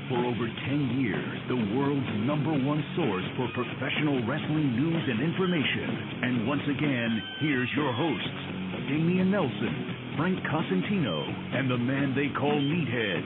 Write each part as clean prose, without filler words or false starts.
For over 10 years, the world's #1 source for professional wrestling news and information. And once again, here's your hosts, Damian Nelson, Frank Cosentino, and the man they call Meathead.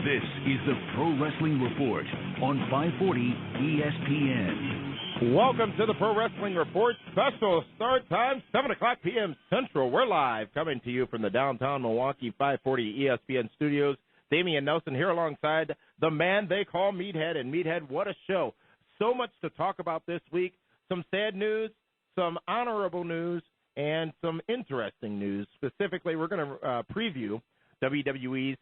This is the Pro Wrestling Report on 540 ESPN. Welcome to the Pro Wrestling Report. Special start time, 7 o'clock p.m. Central. We're live, coming to you from the downtown Milwaukee 540 ESPN studios. Damian Nelson here alongside the man they call Meathead. And Meathead, what a show. So much to talk about this week. Some sad news, some honorable news, and some interesting news. Specifically, we're going to preview WWE's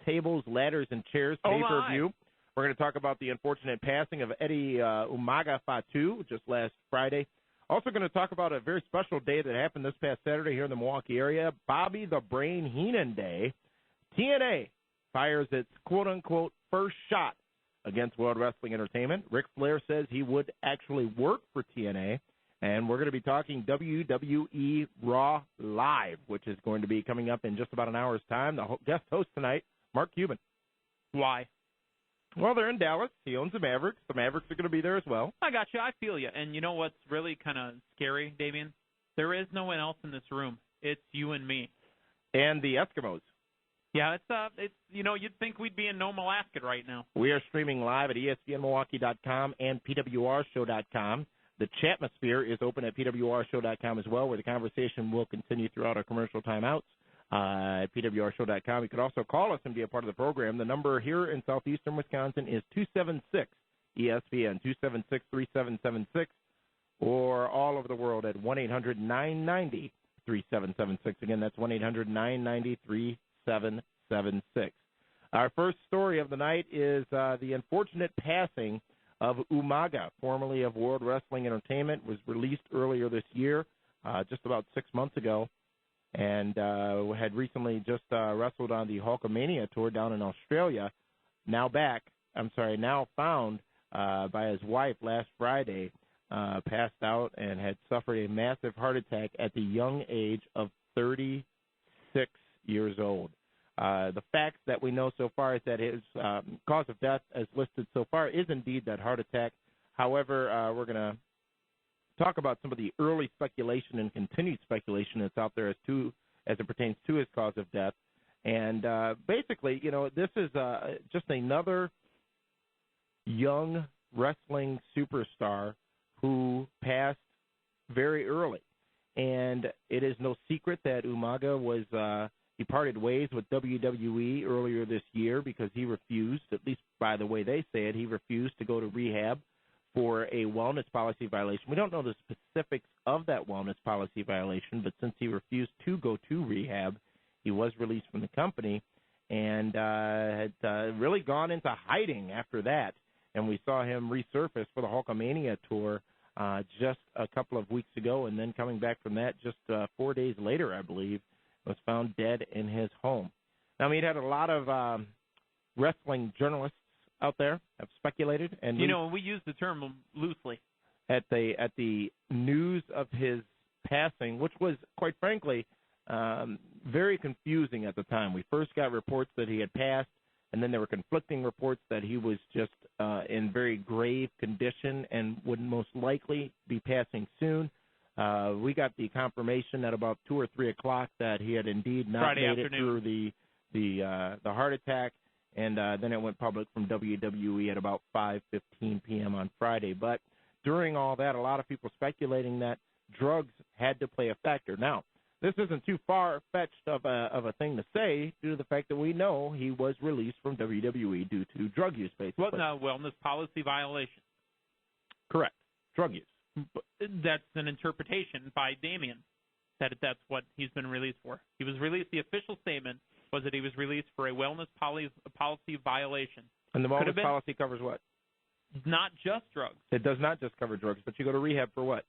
Tables, Ladders, and Chairs pay-per-view. We're going to talk about the unfortunate passing of Eddie Umaga Fatu just last Friday. Also going to talk about a very special day that happened this past Saturday here in the Milwaukee area, Bobby the Brain Heenan Day. TNA fires its quote-unquote first shot against World Wrestling Entertainment. Ric Flair says he would actually work for TNA. And we're going to be talking WWE Raw Live, which is going to be coming up in just about an hour's time. The guest host tonight, Mark Cuban. Why? Well, they're in Dallas. He owns the Mavericks. The Mavericks are going to be there as well. I got you. I feel you. And you know what's really kind of scary, Damian? There is no one else in this room. It's you and me. And the Eskimos. Yeah, it's you'd think we'd be in Nome, Alaska right now. We are streaming live at ESPNMilwaukee.com and PWRshow.com. The Chatmosphere is open at PWRshow.com as well, where the conversation will continue throughout our commercial timeouts. At PWRshow.com. You could also call us and be a part of the program. The number here in southeastern Wisconsin is 276-ESPN, 276-3776, or all over the world at 1-800-990-3776. Again, that's 1-800-990-3776. Our first story of the night is the unfortunate passing of Umaga, formerly of World Wrestling Entertainment, was released earlier this year, just about 6 months ago, and had recently just wrestled on the Hulkamania tour down in Australia. Now found by his wife last Friday, passed out and had suffered a massive heart attack at the young age of 36 years old. The facts that we know so far is that his cause of death, as listed so far, is indeed that heart attack. However, we're going to talk about some of the early speculation and continued speculation that's out there as it pertains to his cause of death. And basically, this is just another young wrestling superstar who passed very early. And it is no secret that Umaga he parted ways with WWE earlier this year because he refused, at least by the way they say it, he refused to go to rehab for a wellness policy violation. We don't know the specifics of that wellness policy violation, but since he refused to go to rehab, he was released from the company and had really gone into hiding after that. And we saw him resurface for the Hulkamania tour just a couple of weeks ago, and then coming back from that just 4 days later, I believe, was found dead in his home. Now, he'd had a lot of wrestling journalists out there have speculated, and we use the term loosely at the news of his passing, which was quite frankly very confusing at the time. We first got reports that he had passed, and then there were conflicting reports that he was just in very grave condition and would most likely be passing soon. We got the confirmation at about 2 or 3 o'clock that he had indeed not made it through the heart attack. And then it went public from WWE at about 5:15 p.m. on Friday. But during all that, a lot of people speculating that drugs had to play a factor. Now, this isn't too far-fetched of a thing to say due to the fact that we know he was released from WWE due to drug use, basically. Well, wellness policy violation. Correct. Drug use. That's an interpretation by Damian that that's what he's been released for. He was released. The official statement was that he was released for a wellness policy violation. And the wellness policy covers what? Not just drugs. It does not just cover drugs, but you go to rehab for what?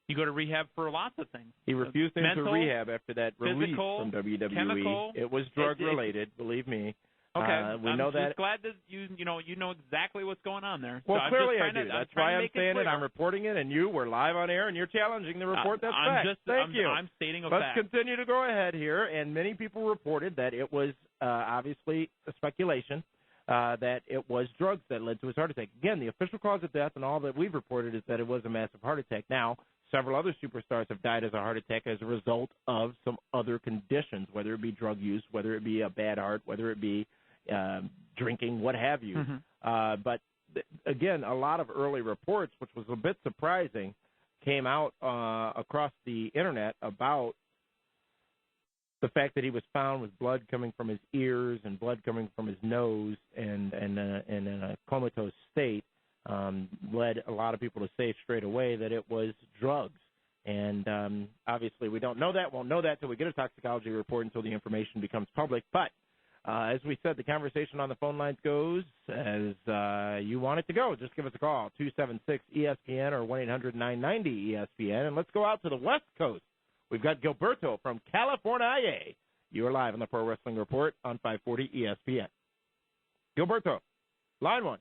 You go to rehab for lots of things. He refused to enter rehab after that release physical, from WWE. Chemical, it was drug-related, believe me. Okay, we know that. I'm just glad that you know exactly what's going on there. Well, so clearly I do. That's why I'm saying it. I'm reporting it, and we're live on air, and you're challenging the report. That's fact. Thank you. I'm stating a fact. Let's continue to go ahead here, and many people reported that it was obviously a speculation, that it was drugs that led to his heart attack. Again, the official cause of death and all that we've reported is that it was a massive heart attack. Now, several other superstars have died as a heart attack as a result of some other conditions, whether it be drug use, whether it be a bad heart, whether it be drinking, what have you. But, again, a lot of early reports, which was a bit surprising, came out across the Internet about the fact that he was found with blood coming from his ears and blood coming from his nose and in a comatose state led a lot of people to say straight away that it was drugs. And obviously we don't know that. Won't know that until we get a toxicology report, until the information becomes public. But as we said, the conversation on the phone lines goes as you want it to go. Just give us a call, 276-ESPN or 1-800-990-ESPN. And let's go out to the West Coast. We've got Gilberto from California. You are live on the Pro Wrestling Report on 540 ESPN. Gilberto, line one.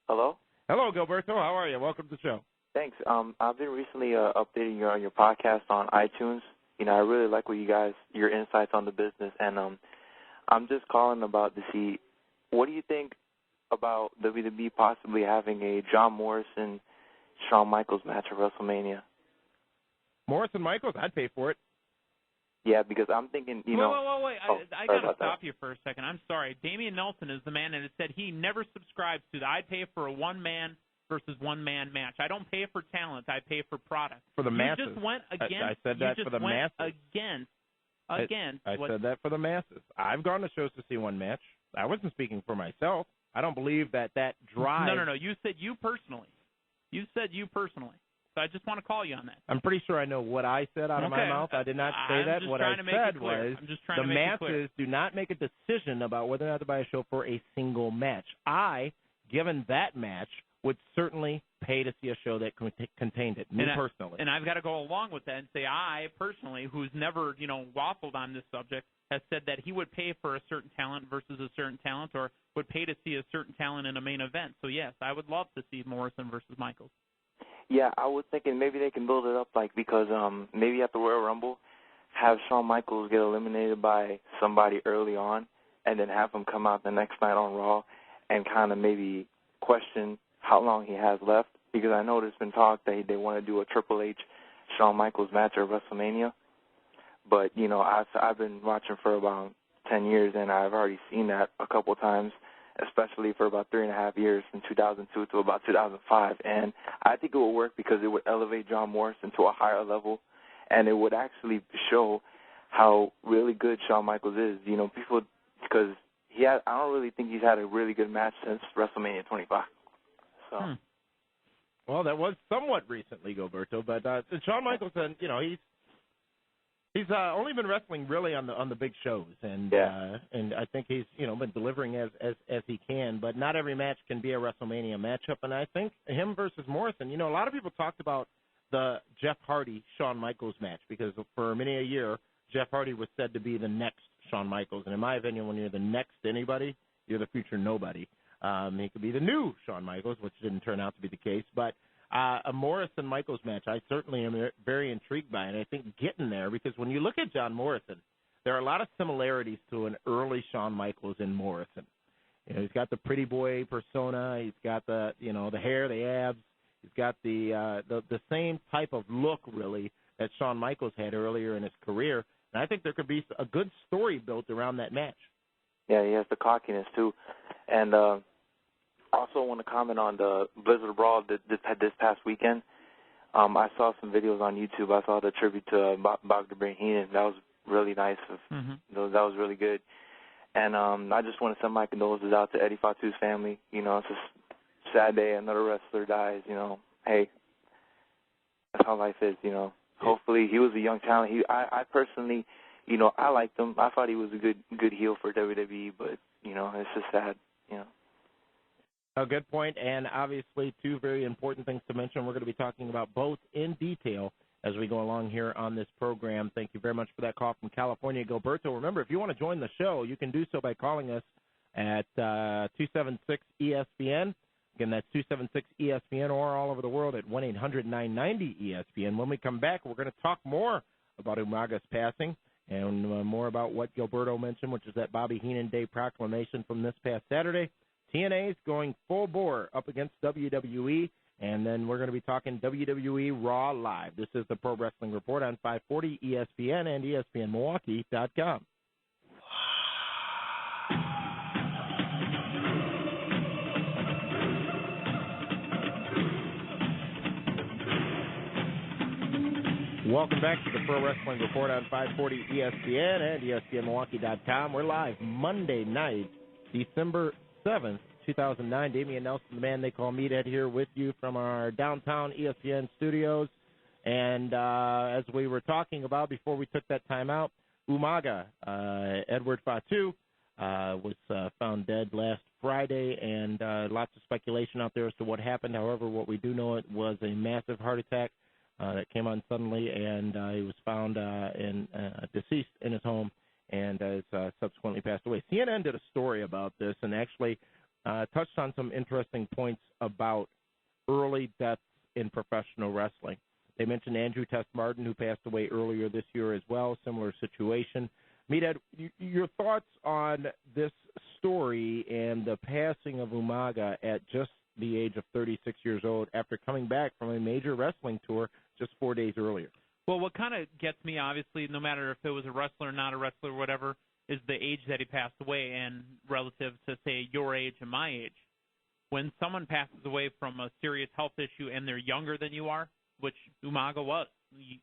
Hello? Hello, Gilberto. How are you? Welcome to the show. Thanks. I've been recently updating you on your podcast on iTunes. You know, I really like your insights on the business, and I'm just calling about to see, what do you think about WWE possibly having a John Morrison, Shawn Michaels match at WrestleMania? Morrison Michaels, I'd pay for it. Yeah, because I'm thinking, wait. I got to stop you for a second. I'm sorry. Damian Nelson is the man that has said he never subscribes to the I'd pay for a one-man versus one-man match. I don't pay for talent. I pay for product. For the masses. You just went against. I said that for the masses. I said that for the masses. I've gone to shows to see one match. I wasn't speaking for myself. I don't believe that drive. No. You said you personally. You said you personally. So I just want to call you on that. I'm pretty sure I know what I said out of my mouth. I did not say that. What I said was the masses do not make a decision about whether or not to buy a show for a single match. I, given that match, would certainly pay to see a show that contained it, personally. And I've got to go along with that and say I, personally, who's never, waffled on this subject, has said that he would pay for a certain talent versus a certain talent, or would pay to see a certain talent in a main event. So, yes, I would love to see Morrison versus Michaels. Yeah, I was thinking maybe they can build it up because maybe at the Royal Rumble, have Shawn Michaels get eliminated by somebody early on, and then have him come out the next night on Raw and kind of maybe question how long he has left, because I know there's been talk that they want to do a Triple H Shawn Michaels match at WrestleMania. But, I've been watching for about 10 years, and I've already seen that a couple times, especially for about 3.5 years, from 2002 to about 2005. And I think it would work because it would elevate John Morrison to a higher level, and it would actually show how really good Shawn Michaels is. People, because I don't really think he's had a really good match since WrestleMania 25. So. Well, that was somewhat recently, Gilberto, but Shawn Michaels, he's only been wrestling really on the big shows, and I think he's been delivering as he can. But not every match can be a WrestleMania matchup, and I think him versus Morrison. A lot of people talked about the Jeff Hardy Shawn Michaels match because for many a year Jeff Hardy was said to be the next Shawn Michaels, and in my opinion, when you're the next anybody, you're the future nobody. He could be the new Shawn Michaels, which didn't turn out to be the case. But a Morrison-Michaels match, I certainly am very intrigued by, and I think getting there, because when you look at John Morrison, there are a lot of similarities to an early Shawn Michaels in Morrison. He's got the pretty boy persona. He's got the the hair, the abs. He's got the same type of look, really, that Shawn Michaels had earlier in his career. And I think there could be a good story built around that match. Yeah, he has the cockiness, too. And also want to comment on the Blizzard Brawl this past weekend. I saw some videos on YouTube. I saw the tribute to Bogdan Heenan. That was really nice. That was really good. And I just want to send my condolences out to Eddie Fatu's family. It's a sad day. Another wrestler dies. Hey, that's how life is. Hopefully he was a young talent. I personally, I liked him. I thought he was a good heel for WWE, but it's just sad. A good point, and obviously two very important things to mention. We're going to be talking about both in detail as we go along here on this program. Thank you very much for that call from California, Gilberto. Remember, if you want to join the show, you can do so by calling us at 276-ESPN. Again, that's 276-ESPN, or all over the world at 1-800-990-ESPN. When we come back, we're going to talk more about Umaga's passing and more about what Gilberto mentioned, which is that Bobby Heenan Day proclamation from this past Saturday. TNA is going full bore up against WWE, and then we're going to be talking WWE Raw Live. This is the Pro Wrestling Report on 540 ESPN and ESPNMilwaukee.com. Welcome back to the Pro Wrestling Report on 540 ESPN and ESPNMilwaukee.com. We're live Monday night, December 7th, 2009. Damian Nelson, the man they call Meathead, here with you from our downtown ESPN studios. And as we were talking about before we took that time out, Umaga, Edward Fatu, was found dead last Friday, and lots of speculation out there as to what happened. However, what we do know, it was a massive heart attack that came on suddenly, and he was found deceased in his home and has subsequently passed away. CNN did a story about this and actually touched on some interesting points about early deaths in professional wrestling. They mentioned Andrew Test Martin, who passed away earlier this year as well, similar situation. Meathead, your thoughts on this story and the passing of Umaga at just the age of 36 years old after coming back from a major wrestling tour just 4 days earlier? Well, what kind of gets me, obviously, no matter if it was a wrestler or not a wrestler or whatever, is the age that he passed away, and relative to, say, your age and my age. When someone passes away from a serious health issue and they're younger than you are, which Umaga was.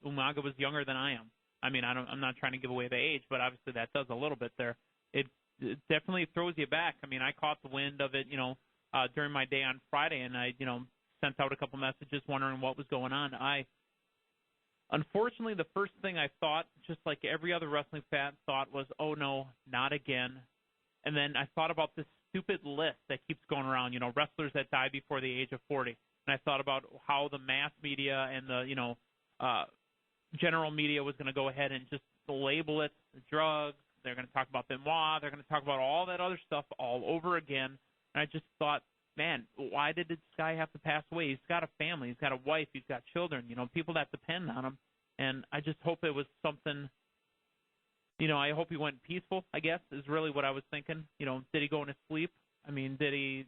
Umaga was younger than I am. I mean, I'm not trying to give away the age, but obviously that does a little bit there. It definitely throws you back. I mean, I caught the wind of it, during my day on Friday, and I, sent out a couple messages wondering what was going on. Unfortunately, the first thing I thought, just like every other wrestling fan thought, was, oh, no, not again. And then I thought about this stupid list that keeps going around, wrestlers that die before the age of 40. And I thought about how the mass media and the, general media was going to go ahead and just label it drugs. They're going to talk about Benoit. They're going to talk about all that other stuff all over again. And I just thought, man, why did this guy have to pass away? He's got a family. He's got a wife. He's got children, people that depend on him. And I just hope it was something, I hope he went peaceful, I guess, is really what I was thinking. Did he go into sleep? I mean, did he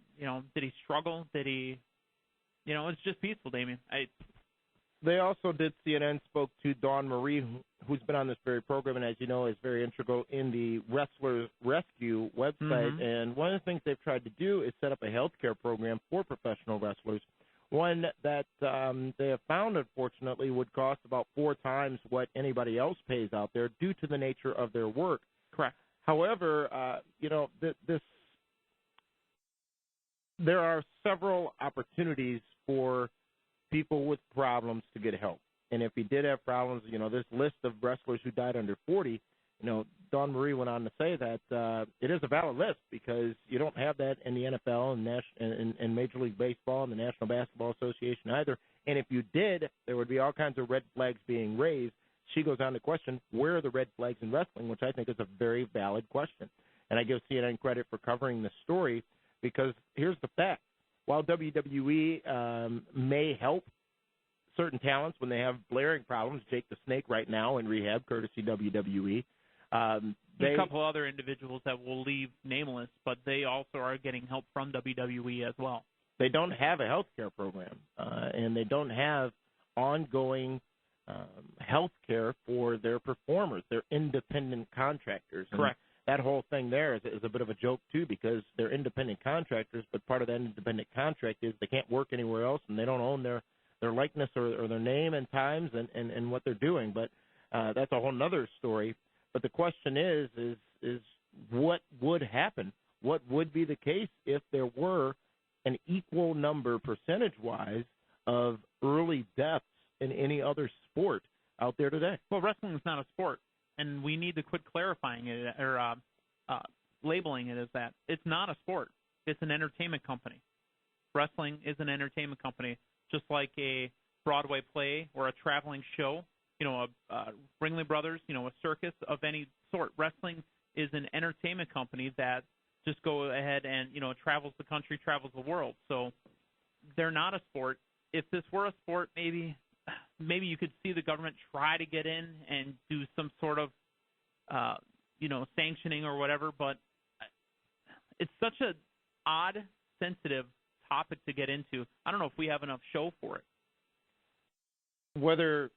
struggle? Did he, it's just peaceful, Damien. They also did, CNN spoke to Dawn Marie, who's been on this very program, and as you know, is very integral in the Wrestlers Rescue website. Mm-hmm. And one of the things they've tried to do is set up a health care program for professional wrestlers, one that they have found, unfortunately, would cost about 4 times what anybody else pays out there due to the nature of their work. Correct. However, there are several opportunities for people with problems to get help. And if he did have problems, this list of wrestlers who died under 40, Dawn Marie went on to say that it is a valid list because you don't have that in the NFL and Major League Baseball and the National Basketball Association either. And if you did, there would be all kinds of red flags being raised. She goes on to question, where are the red flags in wrestling, which I think is a very valid question. And I give CNN credit for covering the story because here's the fact. While WWE may help certain talents when they have blaring problems, Jake the Snake right now in rehab, courtesy WWE. There's a couple other individuals that will leave nameless, but they also are getting help from WWE as well. They don't have a health care program, and they don't have ongoing health care for their performers. They're independent contractors. Correct. That whole thing there is a bit of a joke, too, because they're independent contractors, but part of that independent contract is they can't work anywhere else, and they don't own their likeness or their name and times and what they're doing. But that's a whole other story. But the question is what would happen? What would be the case if there were an equal number, percentage-wise, of early deaths in any other sport out there today? Well, wrestling is not a sport. And we need to quit clarifying it or labeling it as that. It's not a sport. It's an entertainment company. Wrestling is an entertainment company, just like a Broadway play or a traveling show, Ringling Brothers, a circus of any sort. Wrestling is an entertainment company that just go ahead and, travels the country, travels the world. So they're not a sport. If this were a sport, maybe you could see the government try to get in and do some sort of, sanctioning or whatever. But it's such a odd, sensitive topic to get into. I don't know if we have enough show for it. Whether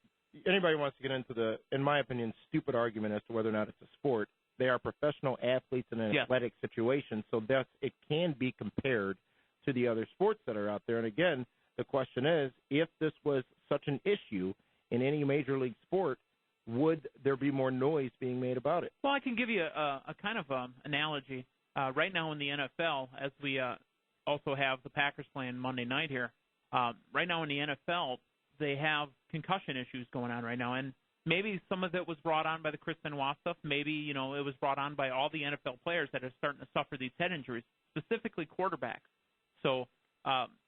anybody wants to get into the, in my opinion, stupid argument as to whether or not it's a sport, they are professional athletes in an athletic situation, so that it can be compared to the other sports that are out there. And again, the question is, if this was such an issue in any major league sport, would there be more noise being made about it? Well, I can give you a kind of analogy. Right now in the NFL, as we also have the Packers playing Monday night here, right now in the NFL, they have concussion issues going on right now. And maybe some of it was brought on by the Chris Benoit stuff. Maybe, it was brought on by all the NFL players that are starting to suffer these head injuries, specifically quarterbacks. So,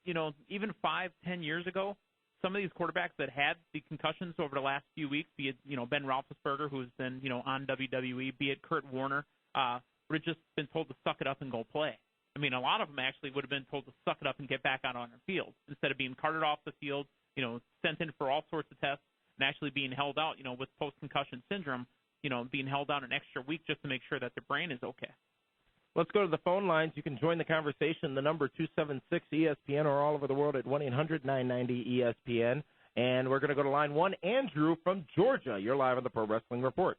even 5-10 years ago, some of these quarterbacks that had the concussions over the last few weeks, be it, Ben Roethlisberger, who's been, on WWE, be it Kurt Warner, would have just been told to suck it up and go play. I mean, a lot of them actually would have been told to suck it up and get back out on their field instead of being carted off the field, sent in for all sorts of tests and actually being held out, with post-concussion syndrome, being held out an extra week just to make sure that their brain is okay. Let's go to the phone lines. You can join the conversation. The number 276-ESPN or all over the world at 1-800-990-ESPN. And we're going to go to line one. Andrew from Georgia. You're live on the Pro Wrestling Report.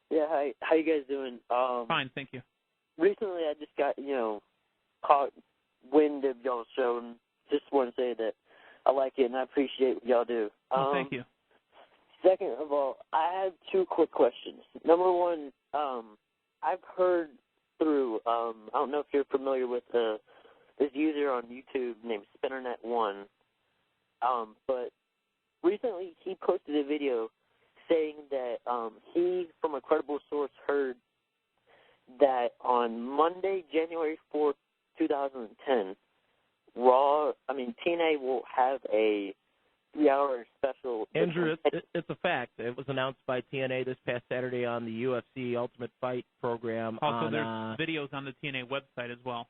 Yeah, hi. How you guys doing? Fine, thank you. Recently I just got, caught wind of y'all's show and just want to say that I like it and I appreciate what y'all do. Thank you. Second of all, I have two quick questions. Number one, I've heard through, I don't know if you're familiar with this user on YouTube named SpinnerNet1, but recently he posted a video saying that he, from a credible source, heard that on Monday, January 4th, 2010, TNA will have a 3-hour special. Andrew, it's a fact. It was announced by TNA this past Saturday on the UFC Ultimate Fight program. Also, there's videos on the TNA website as well.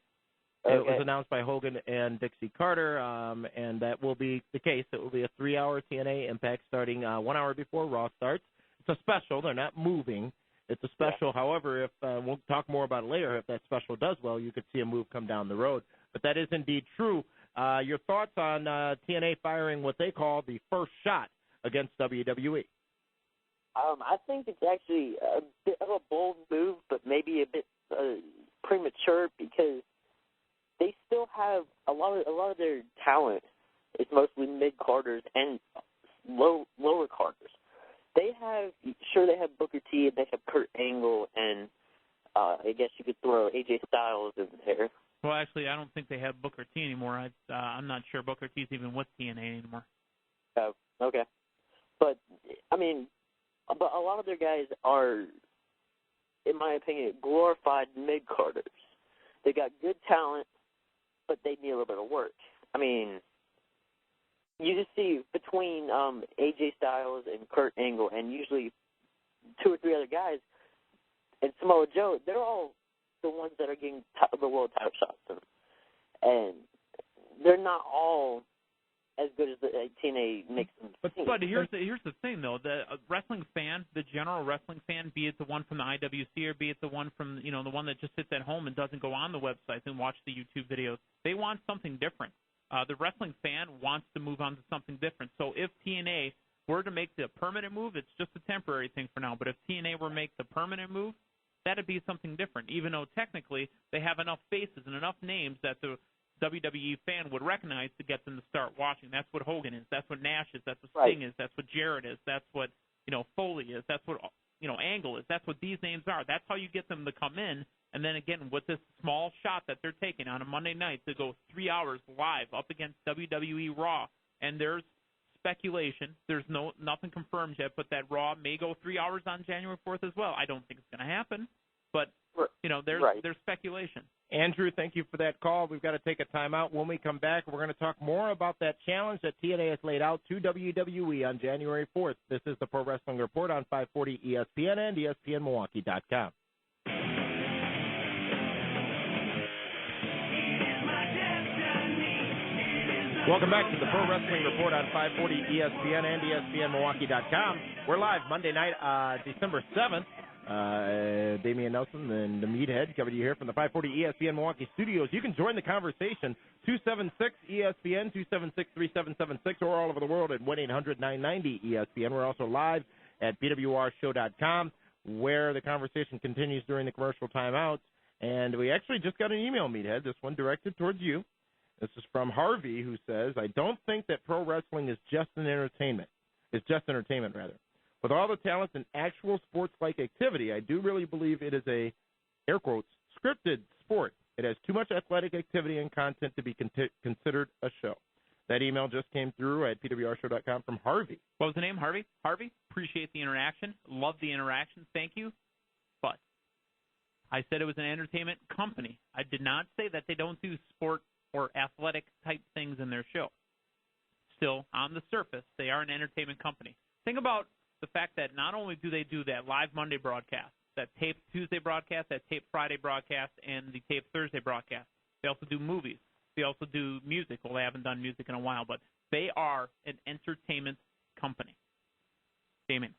Okay. It was announced by Hogan and Dixie Carter, and that will be the case. It will be a 3-hour TNA Impact starting 1 hour before Raw starts. It's a special. They're not moving. It's a special. Yeah. However, if we'll talk more about it later, if that special does well, you could see a move come down the road. But that is indeed true. Your thoughts on TNA firing what they call the first shot against WWE? I think it's actually a bit of a bold move, but maybe a bit premature because they still have a lot of their talent. It's mostly mid-carders and lower carders. They have Booker T, and they have Kurt Angle, and I guess you could throw AJ Styles in there. Well, actually, I don't think they have Booker T anymore. I'm not sure Booker T's even with TNA anymore. Oh, okay. But a lot of their guys are, in my opinion, glorified mid-carders. They got good talent, but they need a little bit of work. You just see between AJ Styles and Kurt Angle and usually 2 or 3 other guys and Samoa Joe, they're all the ones that are getting the world title shots to them. And they're not all as good as the TNA makes them seem. But here's the thing, though. The wrestling fan, the general wrestling fan, be it the one from the IWC or be it the one from, the one that just sits at home and doesn't go on the websites and watch the YouTube videos, they want something different. The wrestling fan wants to move on to something different. So if TNA were to make the permanent move, it's just a temporary thing for now. But if TNA were to make the permanent move, that would be something different, even though technically they have enough faces and enough names that the WWE fan would recognize to get them to start watching. That's what Hogan is. That's what Nash is. That's what Sting is. That's what Jarrett is. That's what, Foley is. That's what, Angle is. That's what these names are. That's how you get them to come in. And then again, with this small shot that they're taking on a Monday night to go 3 hours live up against WWE Raw, and there's speculation. There's nothing confirmed yet, but that Raw may go 3 hours on January 4th as well. I don't think it's going to happen, but there's speculation. Andrew, thank you for that call. We've got to take a timeout. When we come back, we're going to talk more about that challenge that TNA has laid out to WWE on January 4th. This is the Pro Wrestling Report on 540 ESPN and ESPNMilwaukee.com. Welcome back to the Pro Wrestling Report on 540 ESPN and ESPNMilwaukee.com. We're live Monday night, December 7th. Damian Nelson and the Meathead coming to you here from the 540 ESPN Milwaukee studios. You can join the conversation, 276-ESPN, 276-3776, or all over the world at 1-800-990-ESPN. We're also live at bwrshow.com, where the conversation continues during the commercial timeouts. And we actually just got an email, Meathead, this one directed towards you. This is from Harvey, who says, I don't think that pro wrestling is just an entertainment. It's just entertainment, rather. With all the talent and actual sports-like activity, I do really believe it is a, air quotes, scripted sport. It has too much athletic activity and content to be considered a show. That email just came through at pwrshow.com from Harvey. What was the name, Harvey? Harvey, appreciate the interaction. Love the interaction. Thank you. But I said it was an entertainment company. I did not say that they don't do sport or athletic-type things in their show. Still, on the surface, they are an entertainment company. Think about the fact that not only do they do that live Monday broadcast, that taped Tuesday broadcast, that taped Friday broadcast, and the taped Thursday broadcast, they also do movies. They also do music. Well, they haven't done music in a while, but they are an entertainment company. Damon.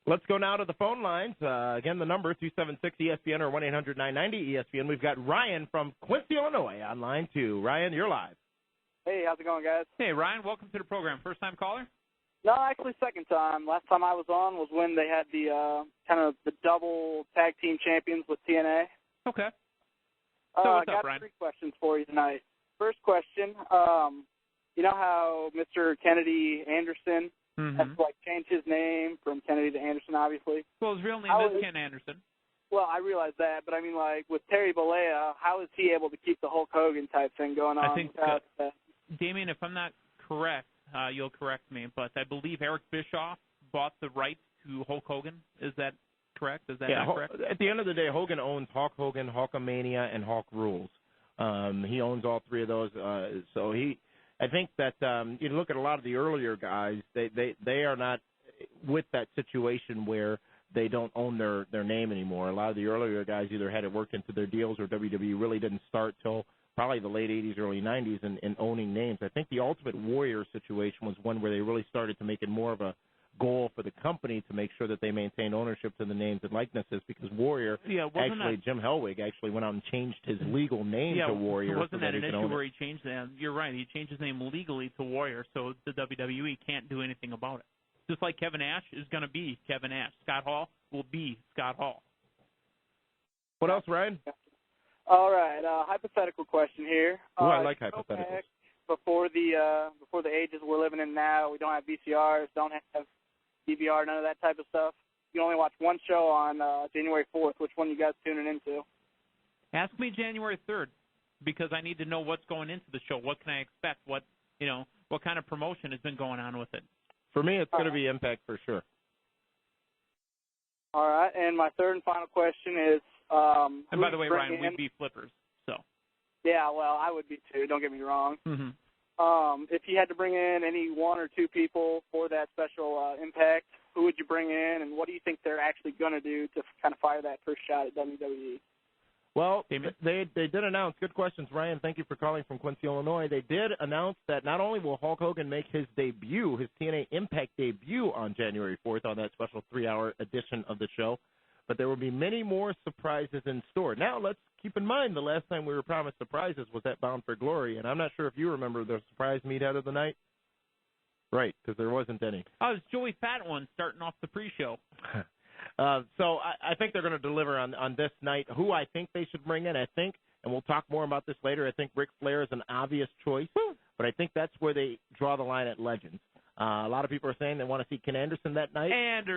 Let's go now to the phone lines. Again, the number, 276-ESPN or 1-800-990-ESPN. We've got Ryan from Quincy, Illinois on line 2. Ryan, you're live. Hey, how's it going, guys? Hey, Ryan, welcome to the program. First-time caller? No, actually second time. Last time I was on was when they had the kind of the double tag team champions with TNA. Okay. So what's I up, got Ryan? 3 questions for you tonight. First question, you know how Mr. Kennedy Anderson has changed his name from Kennedy to Anderson, obviously? Well, his real name is Ken Anderson. Well, I realize that, but I mean, with Terry Bollea, how is he able to keep the Hulk Hogan type thing going on? I think, Damien, if I'm not correct, you'll correct me, but I believe Eric Bischoff bought the rights to Hulk Hogan. Is that correct? Is that not correct? At the end of the day, Hogan owns Hulk Hogan, Hulkamania, and Hulk Rules. He owns all 3 of those. So I think that you look at a lot of the earlier guys, they are not with that situation where they don't own their name anymore. A lot of the earlier guys either had it worked into their deals or WWE really didn't start till probably the late 80s, early 90s in owning names. I think the Ultimate Warrior situation was one where they really started to make it more of a goal for the company to make sure that they maintained ownership to the names and likenesses, because Warrior, Jim Hellwig actually went out and changed his legal name to Warrior. Wasn't that an issue where he changed that? You're right. He changed his name legally to Warrior, so the WWE can't do anything about it. Just like Kevin Nash is going to be Kevin Nash. Scott Hall will be Scott Hall. What else, Ryan? All right, hypothetical question here. I like hypotheticals. Before the ages we're living in now, we don't have VCRs, don't have DVR, none of that type of stuff. You can only watch one show on January 4th. Which one you guys tuning into? Ask me January 3rd, because I need to know what's going into the show. What can I expect? What kind of promotion has been going on with it? For me, it's going to be Impact for sure. All right, and my third and final question is. And by the way, Ryan, we'd be flippers. So. Yeah, well, I would be too. Don't get me wrong. If you had to bring in any 1 or 2 people for that special Impact, who would you bring in, and what do you think they're actually going to do to kind of fire that first shot at WWE? Well, they did announce. Good questions, Ryan. Thank you for calling from Quincy, Illinois. They did announce that not only will Hulk Hogan make his debut, his TNA Impact debut on January 4th on that special 3-hour edition of the show, but there will be many more surprises in store. Now, let's keep in mind the last time we were promised surprises was at Bound for Glory, and I'm not sure if you remember the surprise meathead of the night. Right, because there wasn't any. Oh, it was Joey Fat One starting off the pre-show. So I think they're going to deliver on this night. Who I think they should bring in, I think, and we'll talk more about this later, I think Ric Flair is an obvious choice, but I think that's where they draw the line at Legends. A lot of people are saying they want to see Ken Anderson that night. And,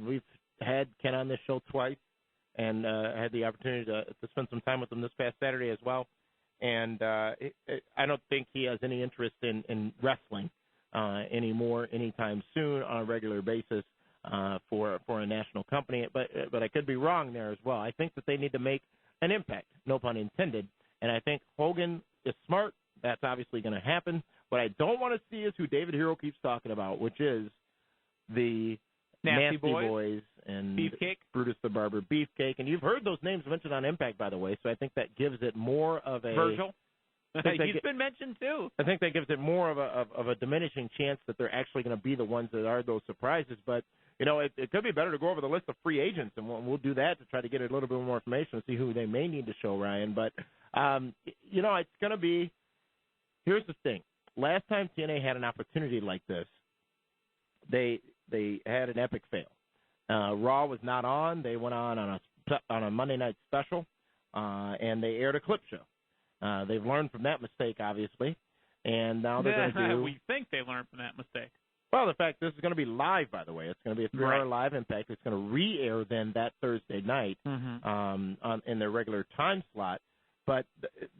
we've had Ken on this show twice and had the opportunity to spend some time with him this past Saturday as well. And I don't think he has any interest in wrestling anymore anytime soon on a regular basis for a national company. But I could be wrong there as well. I think that they need to make an impact, no pun intended. And I think Hogan is smart. That's obviously going to happen. What I don't want to see is who David Hero keeps talking about, which is the Nasty Boys and Beefcake. Brutus the Barber Beefcake. And you've heard those names mentioned on Impact, by the way, so I think that gives it more of a... Virgil. He's been mentioned, too. I think that gives it more of a diminishing chance that they're actually going to be the ones that are those surprises. But it could be better to go over the list of free agents, and we'll do that to try to get a little bit more information and see who they may need to show, Ryan. But, it's going to be – here's the thing. Last time TNA had an opportunity like this, they had an epic fail. Raw was not on. They went on a Monday night special, and they aired a clip show. They've learned from that mistake, obviously, and now they're going to do – We think they learned from that mistake. Well, the fact this is going to be live, by the way. It's going to be a 3-hour live Impact. It's going to re-air then that Thursday night in their regular time slot. But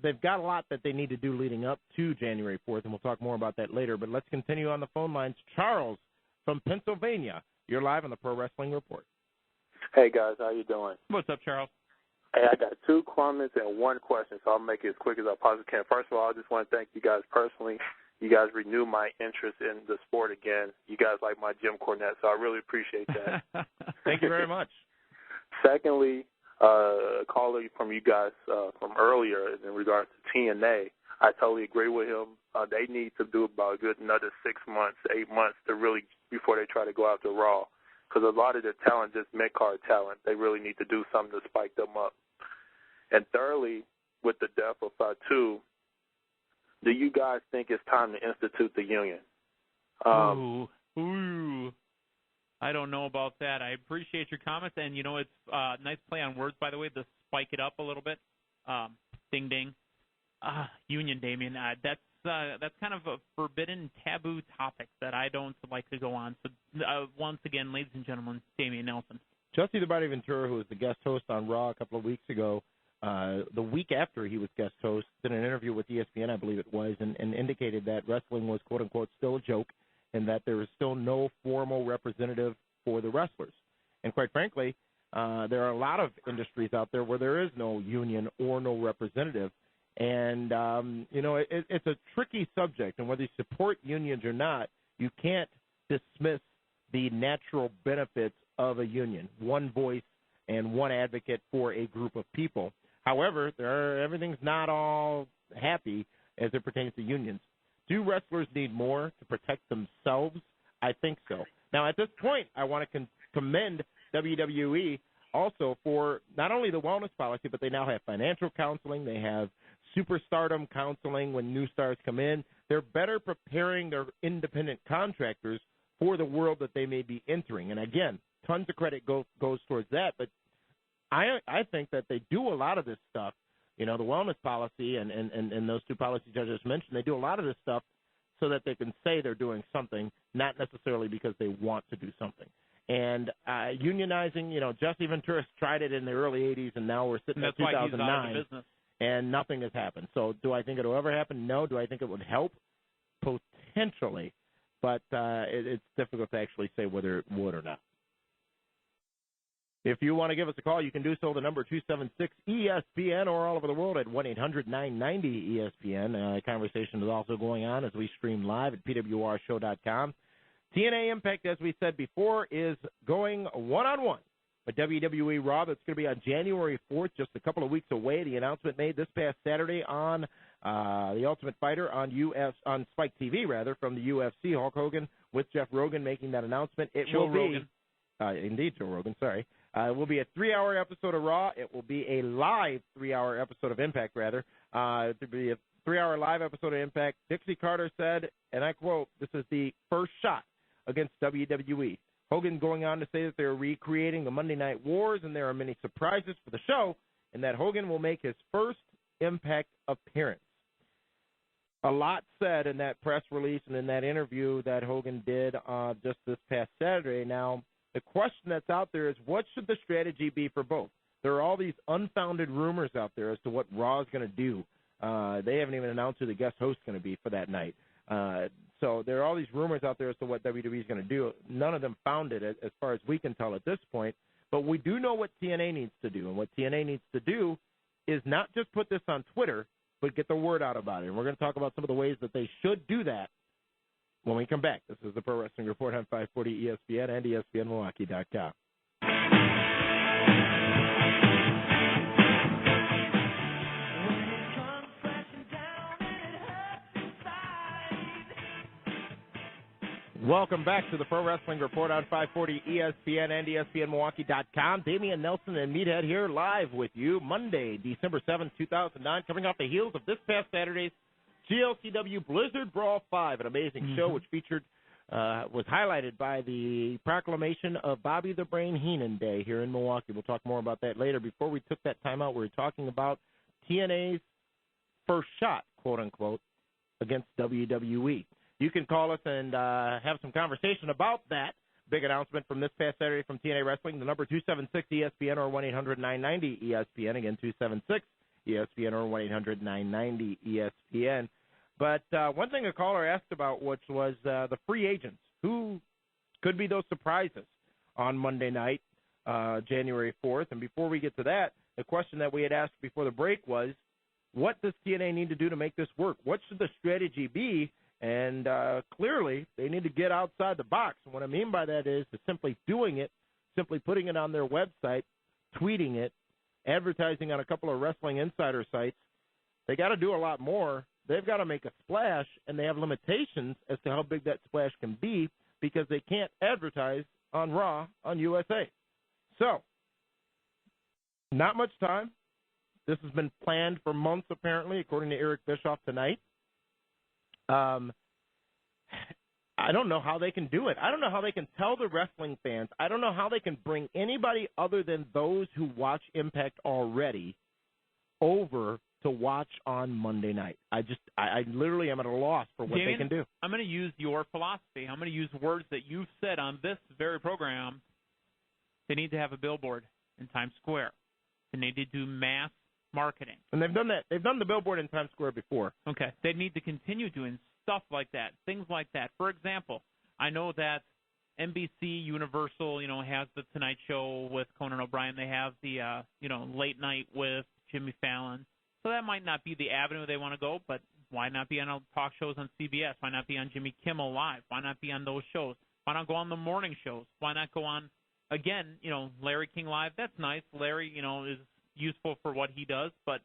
they've got a lot that they need to do leading up to January 4th, and we'll talk more about that later. But let's continue on the phone lines. Charles from Pennsylvania, you're live on the Pro Wrestling Report. Hey, guys. How you doing? What's up, Charles? Hey, I got 2 comments and 1 question, so I'll make it as quick as I possibly can. First of all, I just want to thank you guys personally. You guys renew my interest in the sport again. You guys like my Jim Cornette, so I really appreciate that. Thank you very much. Secondly, a caller from you guys from earlier in regards to TNA, I totally agree with him. They need to do about a good another 6 months, 8 months to really before they try to go after Raw, because a lot of their talent is mid-card talent. They really need to do something to spike them up. And thirdly, with the death of Fatu, do you guys think it's time to institute the union? I don't know about that. I appreciate your comments, and it's nice play on words, by the way, to spike it up a little bit. Ding ding. Union, Damien. That's kind of a forbidden, taboo topic that I don't like to go on. So once again, ladies and gentlemen, Damian Nelson. Jesse the Body Ventura, who was the guest host on Raw a couple of weeks ago, the week after he was guest host, did an interview with ESPN, I believe it was, and indicated that wrestling was, quote-unquote, still a joke and that there is still no formal representative for the wrestlers. And quite frankly, there are a lot of industries out there where there is no union or no representative. And, it's a tricky subject. And whether you support unions or not, you can't dismiss the natural benefits of a union, one voice and one advocate for a group of people. However, everything's not all happy as it pertains to unions. Do wrestlers need more to protect themselves? I think so. Now, at this point, I want to commend WWE also for not only the wellness policy, but they now have financial counseling. They have superstardom counseling when new stars come in. They're better preparing their independent contractors for the world that they may be entering. And, again, tons of credit goes towards that, but I think that they do a lot of this stuff, the wellness policy and those 2 policies I just mentioned, they do a lot of this stuff so that they can say they're doing something, not necessarily because they want to do something. And unionizing, Jesse Ventura tried it in the early 80s, and now we're sitting at 2009, why he's out of the business. And nothing has happened. So do I think it'll ever happen? No. Do I think it would help? Potentially. But it's difficult to actually say whether it would or not. If you want to give us a call, you can do so. The number 276-ESPN or all over the world at 1-800-990-ESPN. Conversation is also going on as we stream live at pwrshow.com. TNA Impact, as we said before, is going one-on-one with WWE Raw. That's going to be on January 4th, just a couple of weeks away. The announcement made this past Saturday on The Ultimate Fighter on Spike TV, from the UFC. Hulk Hogan with Jeff Rogan making that announcement. Indeed, Joe Rogan, sorry. It will be a 3-hour episode of Raw. It will be a live 3-hour episode of Impact, It will be a 3-hour live episode of Impact. Dixie Carter said, and I quote, "This is the first shot against WWE." Hogan going on to say that they're recreating the Monday Night Wars, and there are many surprises for the show, and that Hogan will make his first Impact appearance. A lot said in that press release and in that interview that Hogan did just this past Saturday. Now, the question that's out there is, what should the strategy be for both? There are all these unfounded rumors out there as to what Raw is going to do. They haven't even announced who the guest host is going to be for that night. So there are all these rumors out there as to what WWE is going to do. None of them founded as far as we can tell at this point. But we do know what TNA needs to do. And what TNA needs to do is not just put this on Twitter, but get the word out about it. And we're going to talk about some of the ways that they should do that when we come back. This is the Pro Wrestling Report on 540 ESPN and ESPNMilwaukee.com. Welcome back to the Pro Wrestling Report on 540 ESPN and ESPNMilwaukee.com. Damian Nelson and Meathead here live with you Monday, December 7th, 2009, coming off the heels of this past Saturday's GLCW Blizzard Brawl 5, an amazing show which featured, was highlighted by the proclamation of Bobby the Brain Heenan Day here in Milwaukee. We'll talk more about that later. Before we took that time out, we were talking about TNA's first shot, quote-unquote, against WWE. You can call us and have some conversation about that big announcement from this past Saturday from TNA Wrestling. The number 276-ESPN or 1-800-990-ESPN. Again, 276-ESPN or 1-800-990-ESPN. But one thing a caller asked about, which was the free agents. Who could be those surprises on Monday night, January 4th? And before we get to that, the question that we had asked before the break was, what does TNA need to do to make this work? What should the strategy be? And clearly, they need to get outside the box. And what I mean by that is simply doing it, simply putting it on their website, tweeting it, advertising on a couple of wrestling insider sites. They got to do a lot more. They've got to make a splash, and they have limitations as to how big that splash can be because they can't advertise on Raw on USA. So, not much time. This has been planned for months, apparently, according to Eric Bischoff tonight. I don't know how they can do it. I don't know how they can tell the wrestling fans. I don't know how they can bring anybody other than those who watch Impact already over to watch on Monday night. I literally am at a loss for what they can do. I'm going to use your philosophy. I'm going to use words that you've said on this very program. They need to have a billboard in Times Square. They need to do mass marketing. And they've done that. They've done the billboard in Times Square before. Okay. They need to continue doing stuff like that, things like that. For example, I know that NBC Universal, has the Tonight Show with Conan O'Brien. They have the, Late Night with Jimmy Fallon. So that might not be the avenue they want to go, but why not be on talk shows on CBS? Why not be on Jimmy Kimmel Live? Why not be on those shows? Why not go on the morning shows? Why not go on, again, Larry King Live? That's nice. Larry, is useful for what he does, but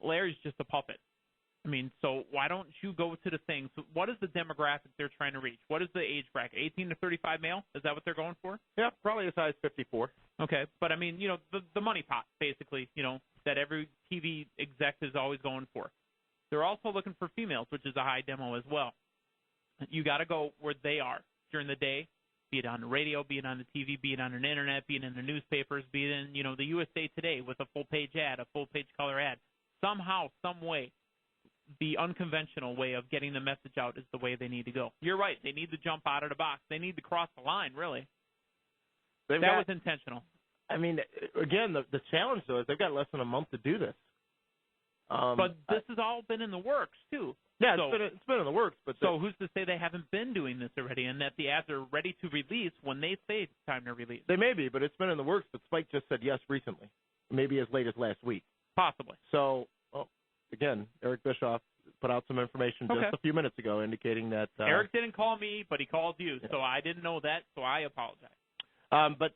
Larry's just a puppet. I mean, so why don't you go to the things? So what is the demographic they're trying to reach? What is the age bracket? 18 to 35 male? Is that what they're going for? Yeah, probably a size 54. Okay, but I mean, the money pot, basically, that every TV exec is always going for. They're also looking for females, which is a high demo as well. You got to go where they are during the day, be it on the radio, be it on the TV, be it on the internet, be it in the newspapers, be it in, the USA Today with a full-page ad, a full-page color ad. Somehow, some way, the unconventional way of getting the message out is the way they need to go. You're right. They need to jump out of the box. They need to cross the line, really. That was intentional. I mean, again, the challenge, though, is they've got less than a month to do this. But this has all been in the works, too. Yeah, it's been in the works. But so who's to say they haven't been doing this already and that the ads are ready to release when they say it's time to release? They may be, but it's been in the works. But Spike just said yes recently, maybe as late as last week. Possibly. So, again, Eric Bischoff put out some information just a few minutes ago indicating that Eric didn't call me, but he called you, so I didn't know that, so I apologize. But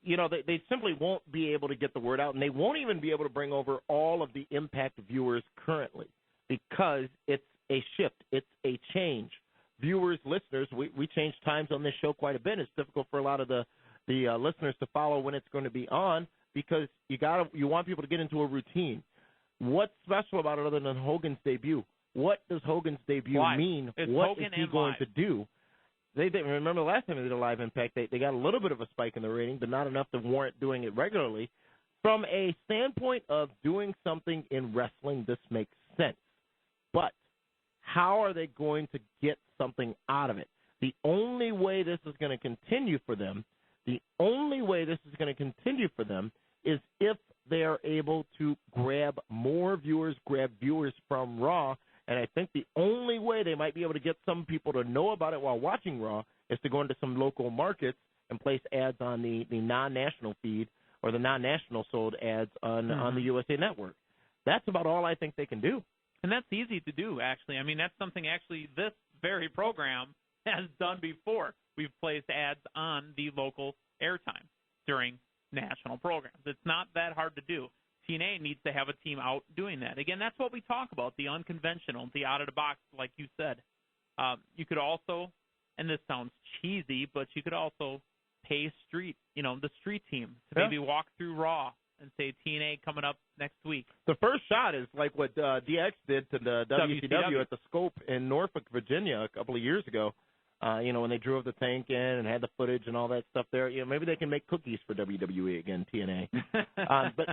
they simply won't be able to get the word out, and they won't even be able to bring over all of the Impact viewers currently because it's a shift, it's a change. Viewers, listeners, we change times on this show quite a bit. It's difficult for a lot of the listeners to follow when it's going to be on because you want people to get into a routine. What's special about it other than Hogan's debut? What does Hogan's debut mean? What Hogan is he going to do? They remember the last time they did a live Impact, they got a little bit of a spike in the rating, but not enough to warrant doing it regularly. From a standpoint of doing something in wrestling, this makes sense. But how are they going to get something out of it? The only way this is going to continue for them, is if they are able to grab more viewers, grab viewers from Raw. And I think the only way they might be able to get some people to know about it while watching Raw is to go into some local markets and place ads on the non-national feed or the non-national sold ads on the USA Network. That's about all I think they can do. And that's easy to do, actually. I mean, that's something actually this very program has done before. We've placed ads on the local airtime during national programs. It's not that hard to do. TNA needs to have a team out doing that. Again, that's what we talk about, the unconventional, the out-of-the-box, like you said. You could also and this sounds cheesy, but you could also pay the street team to maybe walk through Raw and say TNA coming up next week. The first shot is like what DX did to the WCW at the Scope in Norfolk, Virginia a couple of years ago. When they drove the tank in and had the footage and all that stuff there. Maybe they can make cookies for WWE again, TNA. But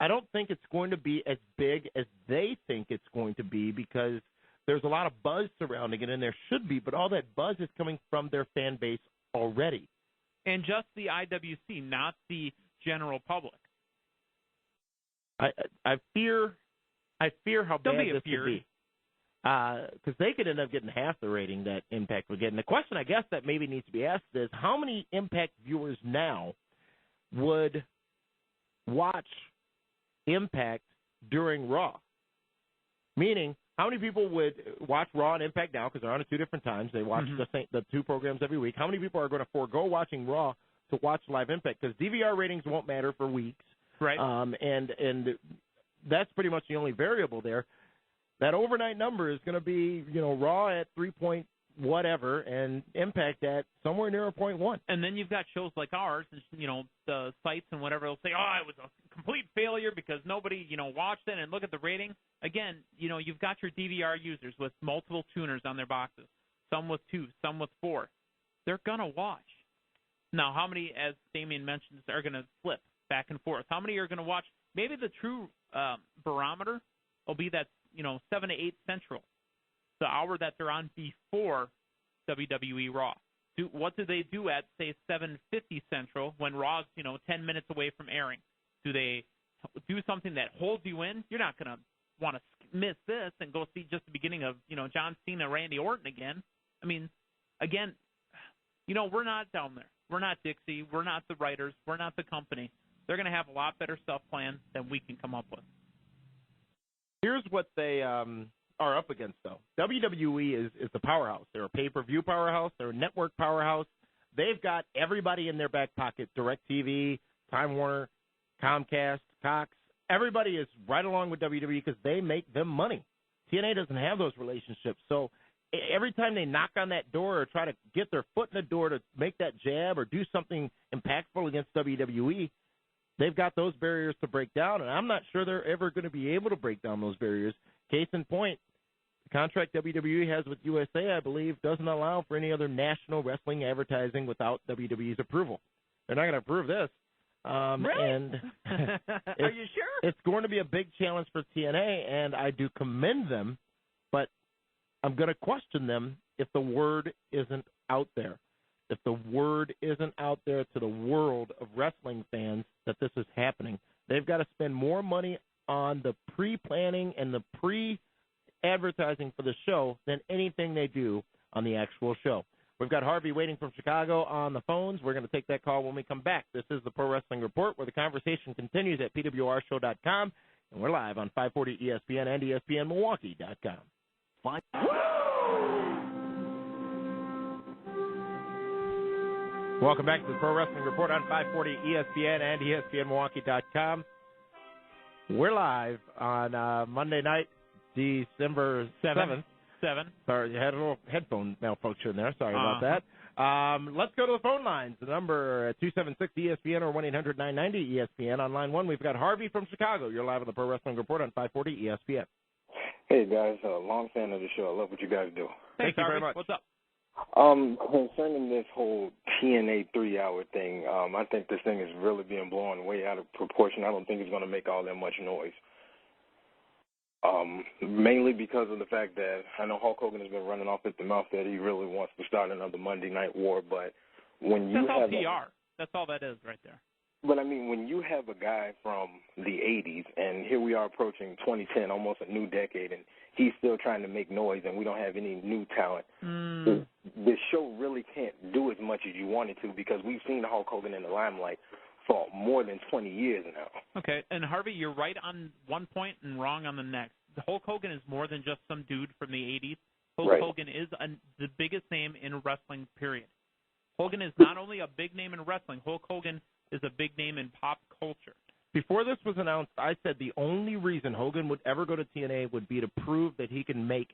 I don't think it's going to be as big as they think it's going to be because there's a lot of buzz surrounding it, and there should be, but all that buzz is coming from their fan base already. And just the IWC, not the general public. I fear how bad this could be. Because they could end up getting half the rating that Impact would get. And the question, I guess, that maybe needs to be asked is, how many Impact viewers now would watch Impact during Raw? Meaning, how many people would watch Raw and Impact now, because they're on at two different times, they watch the two programs every week. How many people are going to forego watching Raw to watch live Impact? Because DVR ratings won't matter for weeks. Right. And that's pretty much the only variable there. That overnight number is going to be, Raw at 3 point whatever and Impact at somewhere near a 0.1. And then you've got shows like ours, the sites and whatever, they'll say, it was a complete failure because nobody, watched it, and look at the rating. Again, you've got your DVR users with multiple tuners on their boxes, some with 2, some with 4. They're going to watch. Now, how many, as Damien mentioned, are going to flip back and forth? How many are going to watch? Maybe the true barometer will be that 7 to 8 Central, the hour that they're on before WWE Raw. What do they do at, say, 7:50 Central when Raw's 10 minutes away from airing? Do they do something that holds you in? You're not going to want to miss this and go see just the beginning of John Cena, Randy Orton again. I mean, again, we're not down there. We're not Dixie. We're not the writers. We're not the company. They're going to have a lot better stuff planned than we can come up with. Here's what they are up against, though. WWE is the powerhouse. They're a pay-per-view powerhouse. They're a network powerhouse. They've got everybody in their back pocket, DirecTV, Time Warner, Comcast, Cox. Everybody is right along with WWE because they make them money. TNA doesn't have those relationships. So every time they knock on that door or try to get their foot in the door to make that jab or do something impactful against WWE, they've got those barriers to break down, and I'm not sure they're ever going to be able to break down those barriers. Case in point, the contract WWE has with USA, I believe, doesn't allow for any other national wrestling advertising without WWE's approval. They're not going to approve this. Really? And Are you sure? It's going to be a big challenge for TNA, and I do commend them, but I'm going to question them if the word isn't out there. If the word isn't out there to the world of wrestling fans that this is happening, they've got to spend more money on the pre-planning and the pre-advertising for the show than anything they do on the actual show. We've got Harvey waiting from Chicago on the phones. We're going to take that call when we come back. This is the Pro Wrestling Report, where the conversation continues at pwrshow.com, and we're live on 540 ESPN and ESPNMilwaukee.com. Welcome back to the Pro Wrestling Report on 540 ESPN and ESPNMilwaukee.com. We're live on Monday night, December 7th. 7. Sorry, you had a little headphone malfunction there. Sorry about that. Let's go to the phone lines. The number 276-ESPN or 1-800-990-ESPN. On line 1, we've got Harvey from Chicago. You're live on the Pro Wrestling Report on 540 ESPN. Hey, guys. Long fan of the show. I love what you guys do. Thank you Harvey. very much. What's up? Concerning this whole TNA 3-hour thing, I think this thing is really being blown way out of proportion. I don't think it's going to make all that much noise. Mainly because of the fact that I know Hulk Hogan has been running off at the mouth that he really wants to start another Monday Night War, but when you That's all have PR. That's all that is right there. But, I mean, when you have a guy from the 80s, and here we are approaching 2010, almost a new decade, and he's still trying to make noise, and we don't have any new talent, the show really can't do as much as you want it to, because we've seen Hulk Hogan in the limelight for more than 20 years now. Okay, and Harvey, you're right on one point and wrong on the next. Hulk Hogan is more than just some dude from the 80s. Hulk Hogan is the biggest name in wrestling, period. Hogan is not only a big name in wrestling, Hulk Hogan is a big name in pop culture. Before this was announced, I said the only reason Hogan would ever go to TNA would be to prove that he can make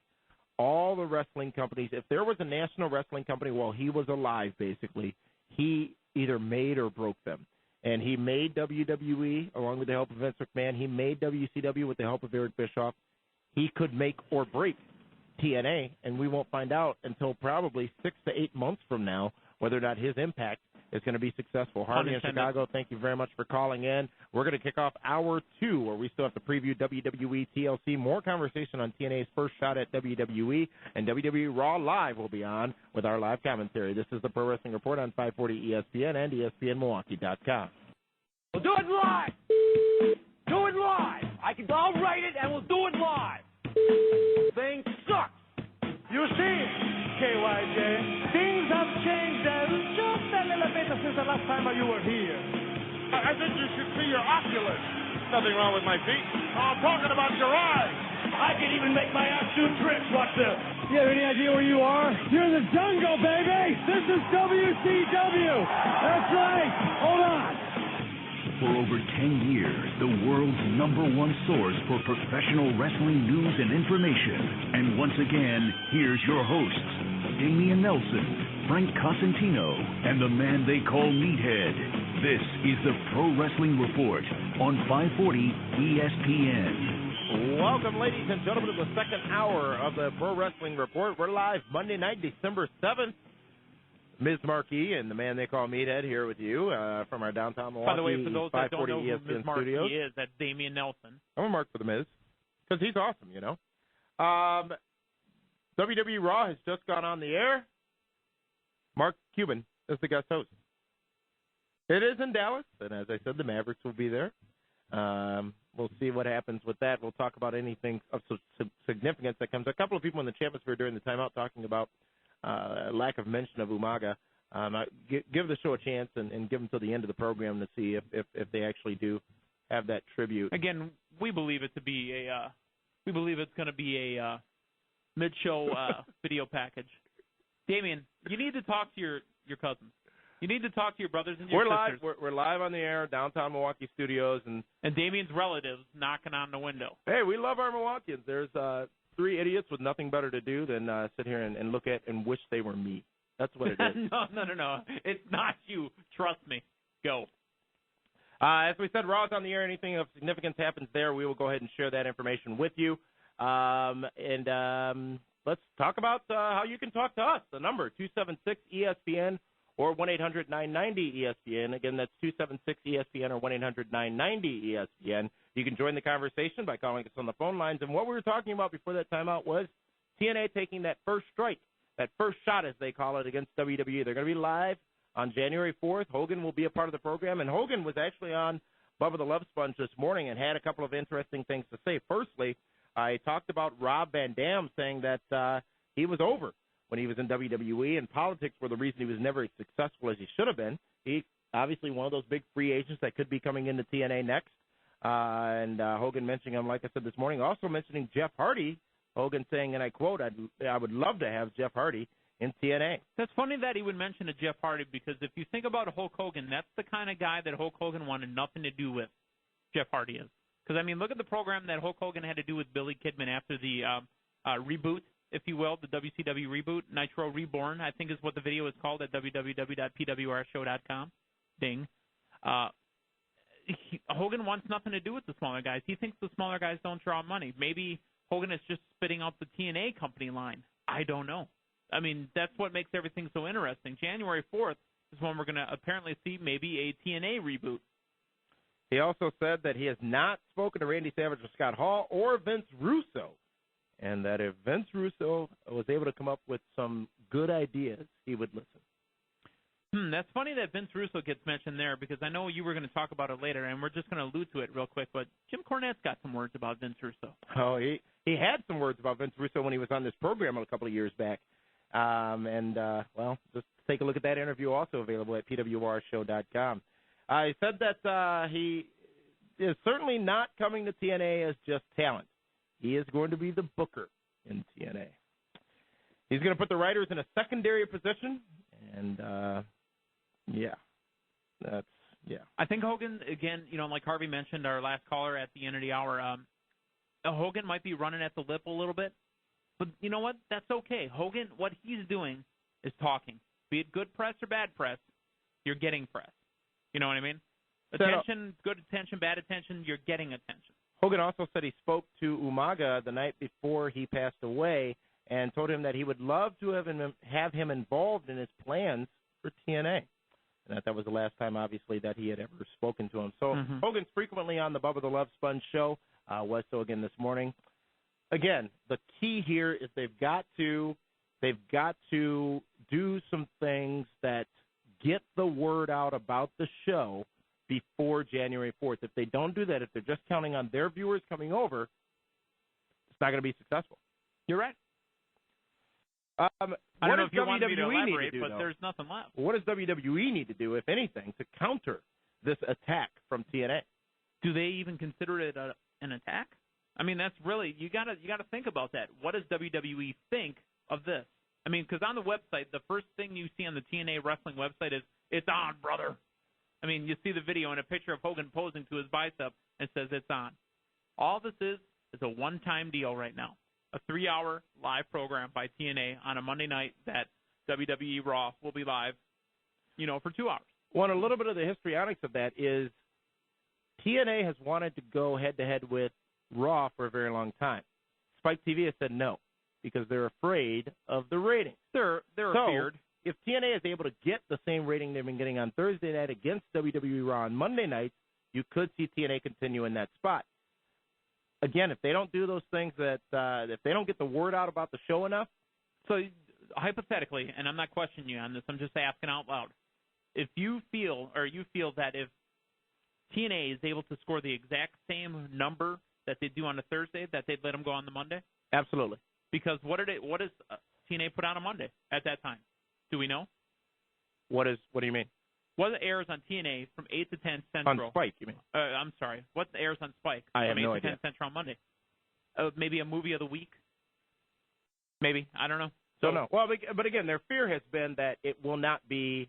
all the wrestling companies. If there was a national wrestling company while he was alive, basically, he either made or broke them. And he made WWE along with the help of Vince McMahon. He made WCW with the help of Eric Bischoff. He could make or break TNA, and we won't find out until probably 6 to 8 months from now whether or not his impact is going to be successful. Harvey in Chicago, thank you very much for calling in. We're going to kick off hour 2, where we still have to preview WWE TLC. More conversation on TNA's first shot at WWE, and WWE Raw Live will be on with our live commentary. This is the Pro Wrestling Report on 540 ESPN and ESPNMilwaukee.com. We'll do it live. Do it live. I'll write it, and we'll do it live. Thing sucks. You see, KYJ, things have changed just a little bit since the last time you were here. I think you should see your oculus. Nothing wrong with my feet. I'm talking about your eyes. I can even make my ass do tricks. Watch this. You have any idea where you are? You're in the jungle, baby. This is WCW. That's right. Hold on. For over 10 years, the world's #1 source for professional wrestling news and information. And once again, here's your hosts, Damian Nelson, Frank Cosentino, and the man they call Meathead. This is the Pro Wrestling Report on 540 ESPN. Welcome, ladies and gentlemen, to the second hour of the Pro Wrestling Report. We're live Monday night, December 7th. Ms. Marquis and the man they call Meathead here with you from our downtown Milwaukee. By the way, for those that don't know who ESPN Ms. Marquis studios. is, that's Damian Nelson. I'm a mark for the Miz because he's awesome, you know. WWE Raw has just gone on the air. Mark Cuban is the guest host. It is in Dallas, and as I said, the Mavericks will be there. We'll see what happens with that. We'll talk about anything of significance that comes. A couple of people in the Championssphere during the timeout talking about lack of mention of Umaga. Give the show a chance and give them till the end of the program to see if they actually do have that tribute. Again, we believe it to be we believe it's going to be a mid-show video package. Damian, you need to talk to your cousins. You need to talk to your brothers and your sisters. We're live on the air, downtown Milwaukee studios, and Damian's relatives knocking on the window. Hey, we love our Milwaukeeans. There's 3 idiots with nothing better to do than sit here and look at and wish they were me. That's what it is. No. It's not you. Trust me. Go. As we said, Raw's on the air. Anything of significance happens there, we will go ahead and share that information with you. Let's talk about how you can talk to us. The number, 276-ESPN or 1-800-990-ESPN. Again, that's 276-ESPN or 1-800-990-ESPN. You can join the conversation by calling us on the phone lines. And what we were talking about before that timeout was TNA taking that first strike, that first shot, as they call it, against WWE. They're going to be live on January 4th. Hogan will be a part of the program. And Hogan was actually on Bubba the Love Sponge this morning and had a couple of interesting things to say. Firstly, I talked about Rob Van Dam saying that he was over when he was in WWE, and politics were the reason he was never as successful as he should have been. He's obviously one of those big free agents that could be coming into TNA next. And Hogan mentioning him, like I said this morning, also mentioning Jeff Hardy. Hogan saying, and I quote, I would love to have Jeff Hardy in TNA. That's funny that he would mention a Jeff Hardy, because if you think about Hulk Hogan, that's the kind of guy that Hulk Hogan wanted nothing to do with. Jeff Hardy is. Because, I mean, look at the program that Hulk Hogan had to do with Billy Kidman after the reboot, if you will, the WCW reboot. Nitro Reborn, I think is what the video is called at www.pwrshow.com. Ding. Hogan wants nothing to do with the smaller guys. He thinks the smaller guys don't draw money. Maybe Hogan is just spitting out the TNA company line. I don't know. I mean, that's what makes everything so interesting. January 4th is when we're going to apparently see maybe a TNA reboot. He also said that he has not spoken to Randy Savage or Scott Hall or Vince Russo, and that if Vince Russo was able to come up with some good ideas, he would listen. That's funny that Vince Russo gets mentioned there, because I know you were going to talk about it later, and we're just going to allude to it real quick, but Jim Cornette's got some words about Vince Russo. Oh, he had some words about Vince Russo when he was on this program a couple of years back. Well, just take a look at that interview, also available at pwrshow.com. He said that he is certainly not coming to TNA as just talent. He is going to be the booker in TNA. He's going to put the writers in a secondary position, and, I think Hogan, again, like Harvey mentioned, our last caller at the end of the hour, Hogan might be running at the lip a little bit. But you know what? That's okay. Hogan, what he's doing is talking. Be it good press or bad press, you're getting press. You know what I mean? Attention, good attention, bad attention, you're getting attention. Hogan also said he spoke to Umaga the night before he passed away and told him that he would love to have him involved in his plans for TNA. And that was the last time, obviously, that he had ever spoken to him. So Hogan's frequently on the Bubba the Love Sponge show, was so again this morning. Again, the key here is they've got to do some things that get the word out about the show before January 4th. If they don't do that, if they're just counting on their viewers coming over, it's not going to be successful. You're right. I don't know if you want me to WWE elaborate, need to do, but there's nothing left. What does WWE need to do, if anything, to counter this attack from TNA? Do they even consider it an attack? I mean, that's really you got to think about that. What does WWE think of this? I mean, because on the website, the first thing you see on the TNA wrestling website is "It's on, brother." I mean, you see the video and a picture of Hogan posing to his bicep and says it's on. All this is a one-time deal right now. A 3-hour live program by TNA on a Monday night that WWE Raw will be live, for 2 hours. Well, a little bit of the histrionics of that is TNA has wanted to go head-to-head with Raw for a very long time. Spike TV has said no because they're afraid of the ratings. They're feared. If TNA is able to get the same rating they've been getting on Thursday night against WWE Raw on Monday nights, you could see TNA continue in that spot. Again, if they don't do those things if they don't get the word out about the show enough. So hypothetically, and I'm not questioning you on this, I'm just asking out loud. If you feel that if TNA is able to score the exact same number that they do on a Thursday, that they'd let them go on the Monday? Absolutely. Because what does TNA put on a Monday at that time? Do we know? What do you mean? What airs on TNA from 8 to 10 Central? On Spike, you mean? I'm sorry. What airs on Spike I from have no 8 to 10 idea. Central on Monday? Maybe a movie of the week? Maybe. I don't know. So no. Well, but again, their fear has been that it will not be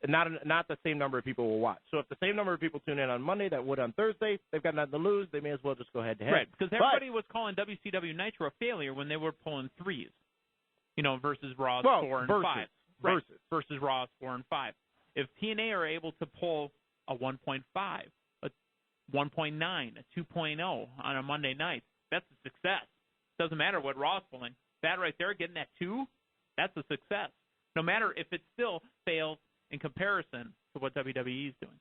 not the same number of people will watch. So if the same number of people tune in on Monday that would on Thursday, they've got nothing to lose. They may as well just go head to head. Right, because everybody was calling WCW Nitro a failure when they were pulling threes, versus Raw's 4 and 5. Right. Versus Raw's 4 and 5. If TNA are able to pull a 1.5, a 1.9, a 2.0 on a Monday night, that's a success. Doesn't matter what Raw's pulling. That right there, getting that 2, that's a success. No matter if it still fails in comparison to what WWE is doing.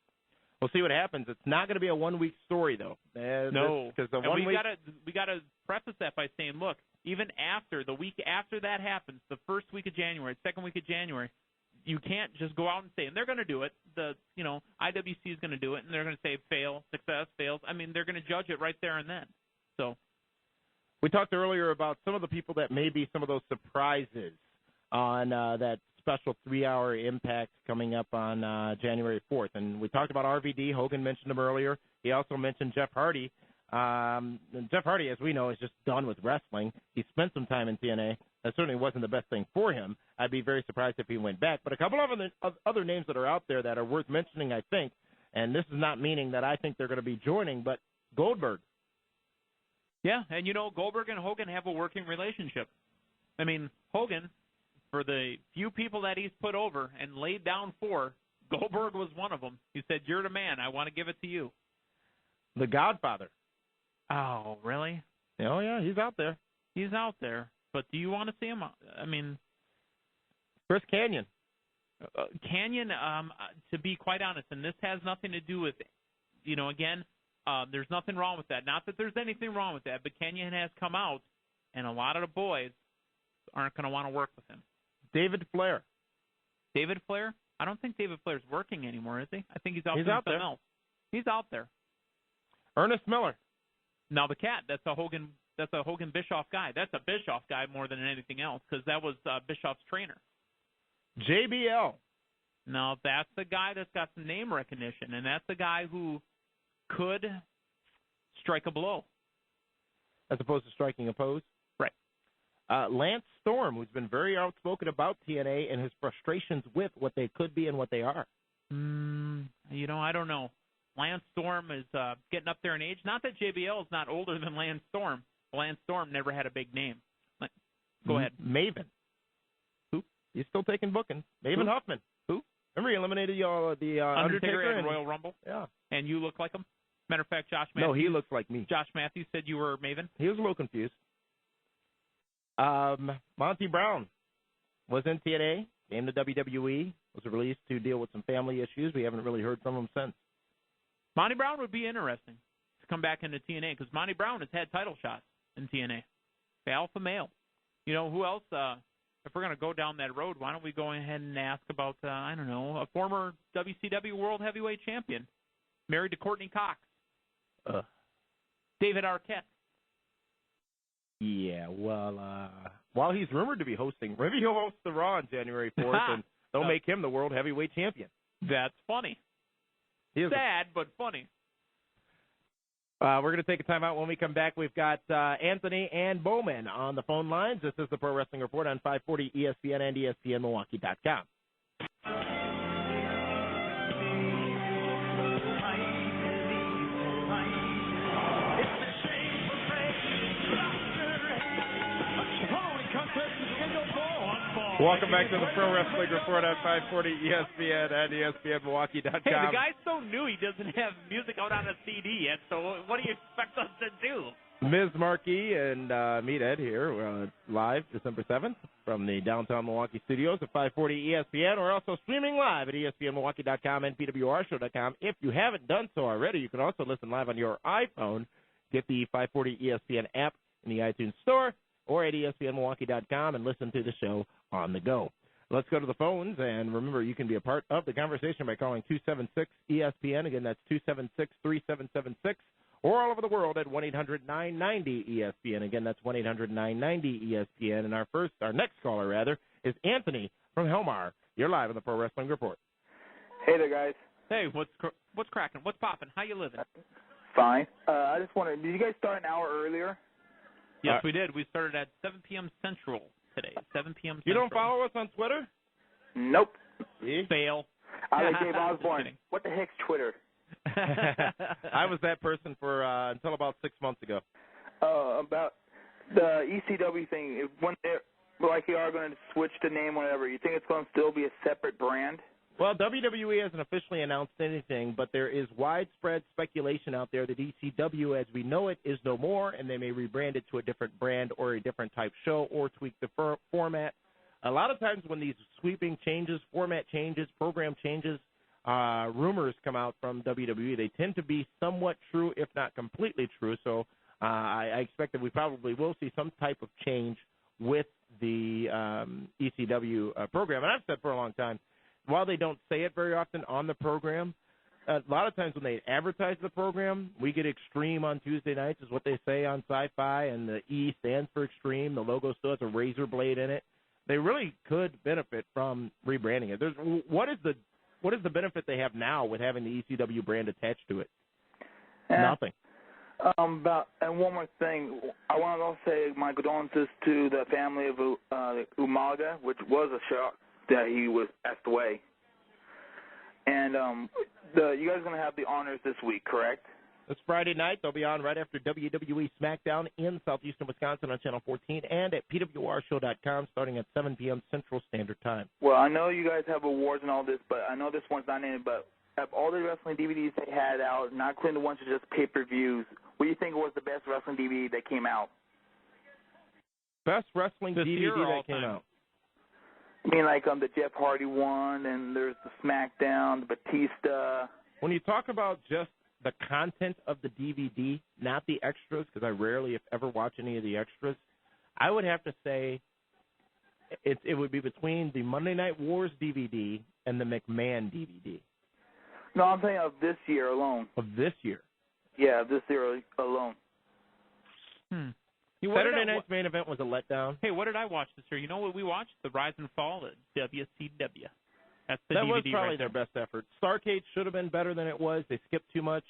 We'll see what happens. It's not going to be a 1-week story, though. No, because we got to preface that by saying, look, even after the week after that happens, the first week of January, second week of January, you can't just go out and say, and they're going to do it. The IWC is going to do it, and they're going to say fail, success, fails. I mean, they're going to judge it right there and then. So, we talked earlier about some of the people that may be some of those surprises on that special 3-hour Impact coming up on January 4th, and we talked about RVD. Hogan mentioned him earlier. He also mentioned Jeff Hardy. Jeff Hardy, as we know, is just done with wrestling. He spent some time in TNA. That certainly wasn't the best thing for him. I'd be very surprised if he went back. But a couple of other names that are out there that are worth mentioning, I think, and this is not meaning that I think they're going to be joining, but Goldberg. Yeah, and Goldberg and Hogan have a working relationship. I mean, Hogan, for the few people that he's put over and laid down for, Goldberg was one of them. He said, "You're the man. I want to give it to you." The Godfather. Oh, really? Oh, yeah, he's out there. He's out there. But do you want to see him? I mean, Chris Kanyon. Kanyon, to be quite honest, and this has nothing to do with, again, there's nothing wrong with that. Not that there's anything wrong with that, but Kanyon has come out, and a lot of the boys aren't going to want to work with him. David Flair. David Flair? I don't think David Flair's working anymore, is he? I think he's out doing something else. He's out there. Ernest Miller. Now the Cat, that's a Hogan Bischoff guy. That's a Bischoff guy more than anything else because that was Bischoff's trainer. JBL. Now that's the guy that's got some name recognition, and that's the guy who could strike a blow. As opposed to striking a pose? Right. Lance Storm, who's been very outspoken about TNA and his frustrations with what they could be and what they are. I don't know. Lance Storm is getting up there in age. Not that JBL is not older than Lance Storm. Lance Storm never had a big name. Go ahead. Maven. Who? He's still taking bookings. Maven Huffman. Who? Remember he eliminated the Undertaker at Royal Rumble? Yeah. And you look like him? Matter of fact, Josh Matthews. No, he looks like me. Josh Matthews said you were Maven? He was a little confused. Monty Brown was in TNA, came to WWE, was released to deal with some family issues. We haven't really heard from him since. Monty Brown would be interesting to come back into TNA because Monty Brown has had title shots in TNA. The alpha male. You know, who else? If we're going to go down that road, why don't we go ahead and ask about, I don't know, a former WCW World Heavyweight Champion, married to Courtney Cox. David Arquette. Yeah, well, while he's rumored to be hosting, maybe he'll host the Raw on January 4th, and they'll make him the World Heavyweight Champion. That's funny. Sad, but funny. We're going to take a time out. When we come back, we've got Anthony and Bowman on the phone lines. This is the Pro Wrestling Report on 540 ESPN and ESPNMilwaukee.com. Welcome back to the Pro Wrestling Report on 540 ESPN and ESPNMilwaukee.com. Hey, the guy's so new he doesn't have music out on a CD yet, so what do you expect us to do? Ms. Markey and Meet Ed here live December 7th from the downtown Milwaukee studios at 540 ESPN. We're also streaming live at ESPNMilwaukee.com and PWRshow.com. If you haven't done so already, you can also listen live on your iPhone. Get the 540 ESPN app in the iTunes Store or at ESPNMilwaukee.com and listen to the show on the go. Let's go to the phones, and remember, you can be a part of the conversation by calling 276-ESPN. Again, that's 276-3776, or all over the world at 1-800-990-ESPN. Again, that's 1-800-990-ESPN. And our next caller, is Anthony from Helmar. You're live on the Pro Wrestling Report. Hey there, guys. Hey, what's cracking? What's popping? How you living? Fine. I just wondered, did you guys start an hour earlier? Yes, we did. We started at 7 p.m. Central today. 7 p.m. Central. You don't follow us on Twitter? Nope. Fail. I like Dave Osborne. What the heck's Twitter? I was that person for until about 6 months ago. About the ECW thing, when they're like you are going to switch the name, whatever, you think it's going to still be a separate brand? Well, WWE hasn't officially announced anything, but there is widespread speculation out there that ECW, as we know it, is no more, and they may rebrand it to a different brand or a different type show or tweak the format. A lot of times when these sweeping changes, format changes, program changes, rumors come out from WWE, they tend to be somewhat true, if not completely true. So I expect that we probably will see some type of change with the ECW program. And I've said for a long time, while they don't say it very often on the program, a lot of times when they advertise the program, we get Extreme on Tuesday nights is what they say on Sci-Fi, and the E stands for Extreme. The logo still has a razor blade in it. They really could benefit from rebranding it. What is the benefit they have now with having the ECW brand attached to it? Nothing. And one more thing, I want to also say my condolences to the family of Umaga, which was a shock that he was passed away. And you guys are going to have the honors this week, correct? This Friday night, they'll be on right after WWE SmackDown in southeastern Wisconsin on Channel 14 and at PWRshow.com starting at 7 p.m. Central Standard Time. Well, I know you guys have awards and all this, but I know this one's not in it, but of all the wrestling DVDs they had out, not including the ones that are just pay-per-views, what do you think was the best wrestling DVD that came out? Best wrestling DVD that came out? I mean, like the Jeff Hardy one, and there's the SmackDown, the Batista. When you talk about just the content of the DVD, not the extras, because I rarely, if ever, watch any of the extras, I would have to say it would be between the Monday Night Wars DVD and the McMahon DVD. No, I'm saying of this year alone. Of this year? Yeah, this year alone. Saturday night's main event was a letdown. Hey, what did I watch this year? You know what we watched? The Rise and Fall at WCW. That's the that DVD was probably right their there. best effort. Starrcade should have been better than it was. They skipped too much.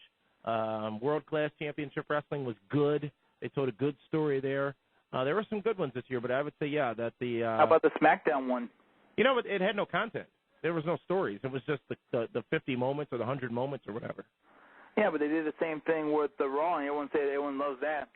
World Class Championship Wrestling was good. They told a good story there. There were some good ones this year, but I would say, that the... How about the SmackDown one? You know, it had no content. There was no stories. It was just the 50 moments or the 100 moments or whatever. Yeah, but they did the same thing with the Raw, and everyone said everyone loves that.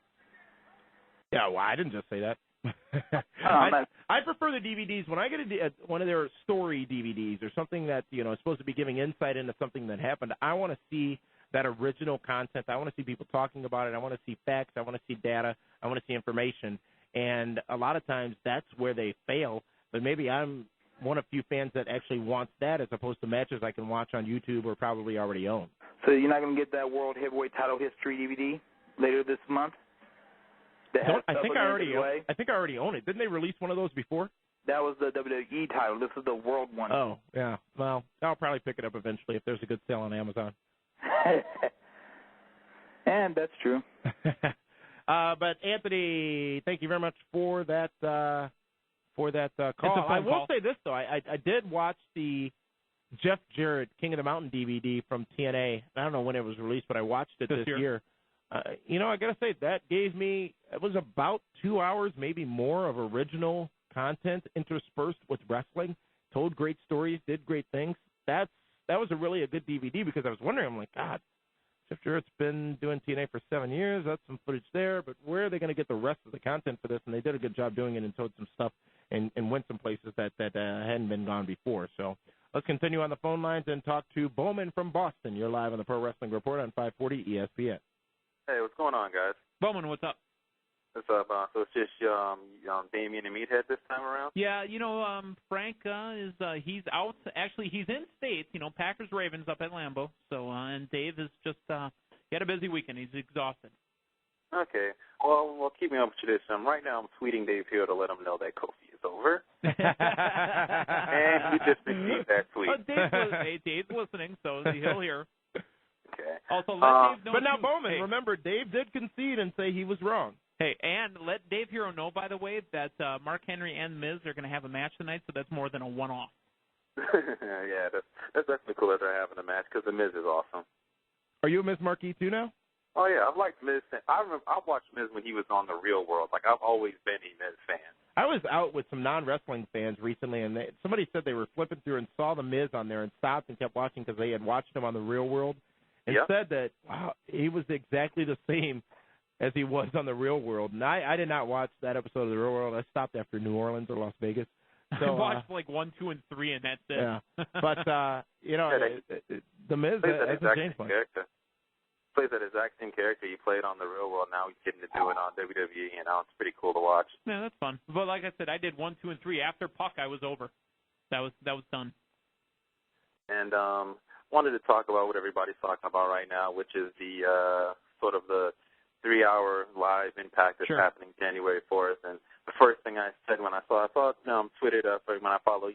Yeah, well, I didn't just say that. I prefer the DVDs. When I get one of their story DVDs or something that, is supposed to be giving insight into something that happened, I want to see that original content. I want to see people talking about it. I want to see facts. I want to see data. I want to see information. And a lot of times that's where they fail. But maybe I'm one of few fans that actually wants that as opposed to matches I can watch on YouTube or probably already own. So you're not going to get that World Heavyweight Title History DVD later this month? I think I already own it. Didn't they release one of those before? That was the WWE title. This is the World one. Oh, yeah. Well, I'll probably pick it up eventually if there's a good sale on Amazon. And that's true. But Anthony, thank you very much for that call. I will say this though, I did watch the Jeff Jarrett King of the Mountain DVD from TNA. I don't know when it was released, but I watched it this year. I got to say, that gave me, it was about 2 hours, maybe more, of original content interspersed with wrestling. Told great stories, did great things. That was really a good DVD because I was wondering, I'm like, God, Jeff Jarrett's been doing TNA for 7 years. That's some footage there, but where are they going to get the rest of the content for this? And they did a good job doing it and told some stuff and went some places that hadn't been gone before. So let's continue on the phone lines and talk to Bowman from Boston. You're live on the Pro Wrestling Report on 540 ESPN. Hey, what's going on, guys? Bowman, what's up? What's up? So it's just Damien and Meathead this time around? Yeah, Frank he's out. Actually, he's in States. Packers Ravens up at Lambeau. So and Dave is just he had a busy weekend. He's exhausted. Okay. Well, keep me up to this. Right now, I'm tweeting Dave here to let him know that Kofi is over. And he just received that tweet. Dave's listening, so he'll hear. Okay. Also, let Dave know. But now, Bowman, remember, Dave did concede and say he was wrong. Hey, and let Dave Hero know, by the way, that Mark Henry and Miz are going to have a match tonight, so that's more than a one-off. Yeah, that's definitely cool that they're having a match because the Miz is awesome. Are you a Miz Marquis too now? Oh, yeah, I've liked Miz. I watched Miz when he was on The Real World. Like, I've always been a Miz fan. I was out with some non-wrestling fans recently, and somebody said they were flipping through and saw the Miz on there and stopped and kept watching because they had watched him on The Real World and said that, wow, he was exactly the same as he was on The Real World. And I did not watch that episode of The Real World. I stopped after New Orleans or Las Vegas. So, I watched like 1, 2, and 3, and that's it. Yeah. But, the Miz hasn't changed much. Plays that exact same character he played on The Real World. Now he's getting to do it on WWE, and now it's pretty cool to watch. Yeah, that's fun. But like I said, I did 1, 2, and 3. After Puck, I was over. That was done. And wanted to talk about what everybody's talking about right now, which is the sort of the 3-hour live Impact that's happening January 4th. And the first thing I said when I saw tweeted when I follow,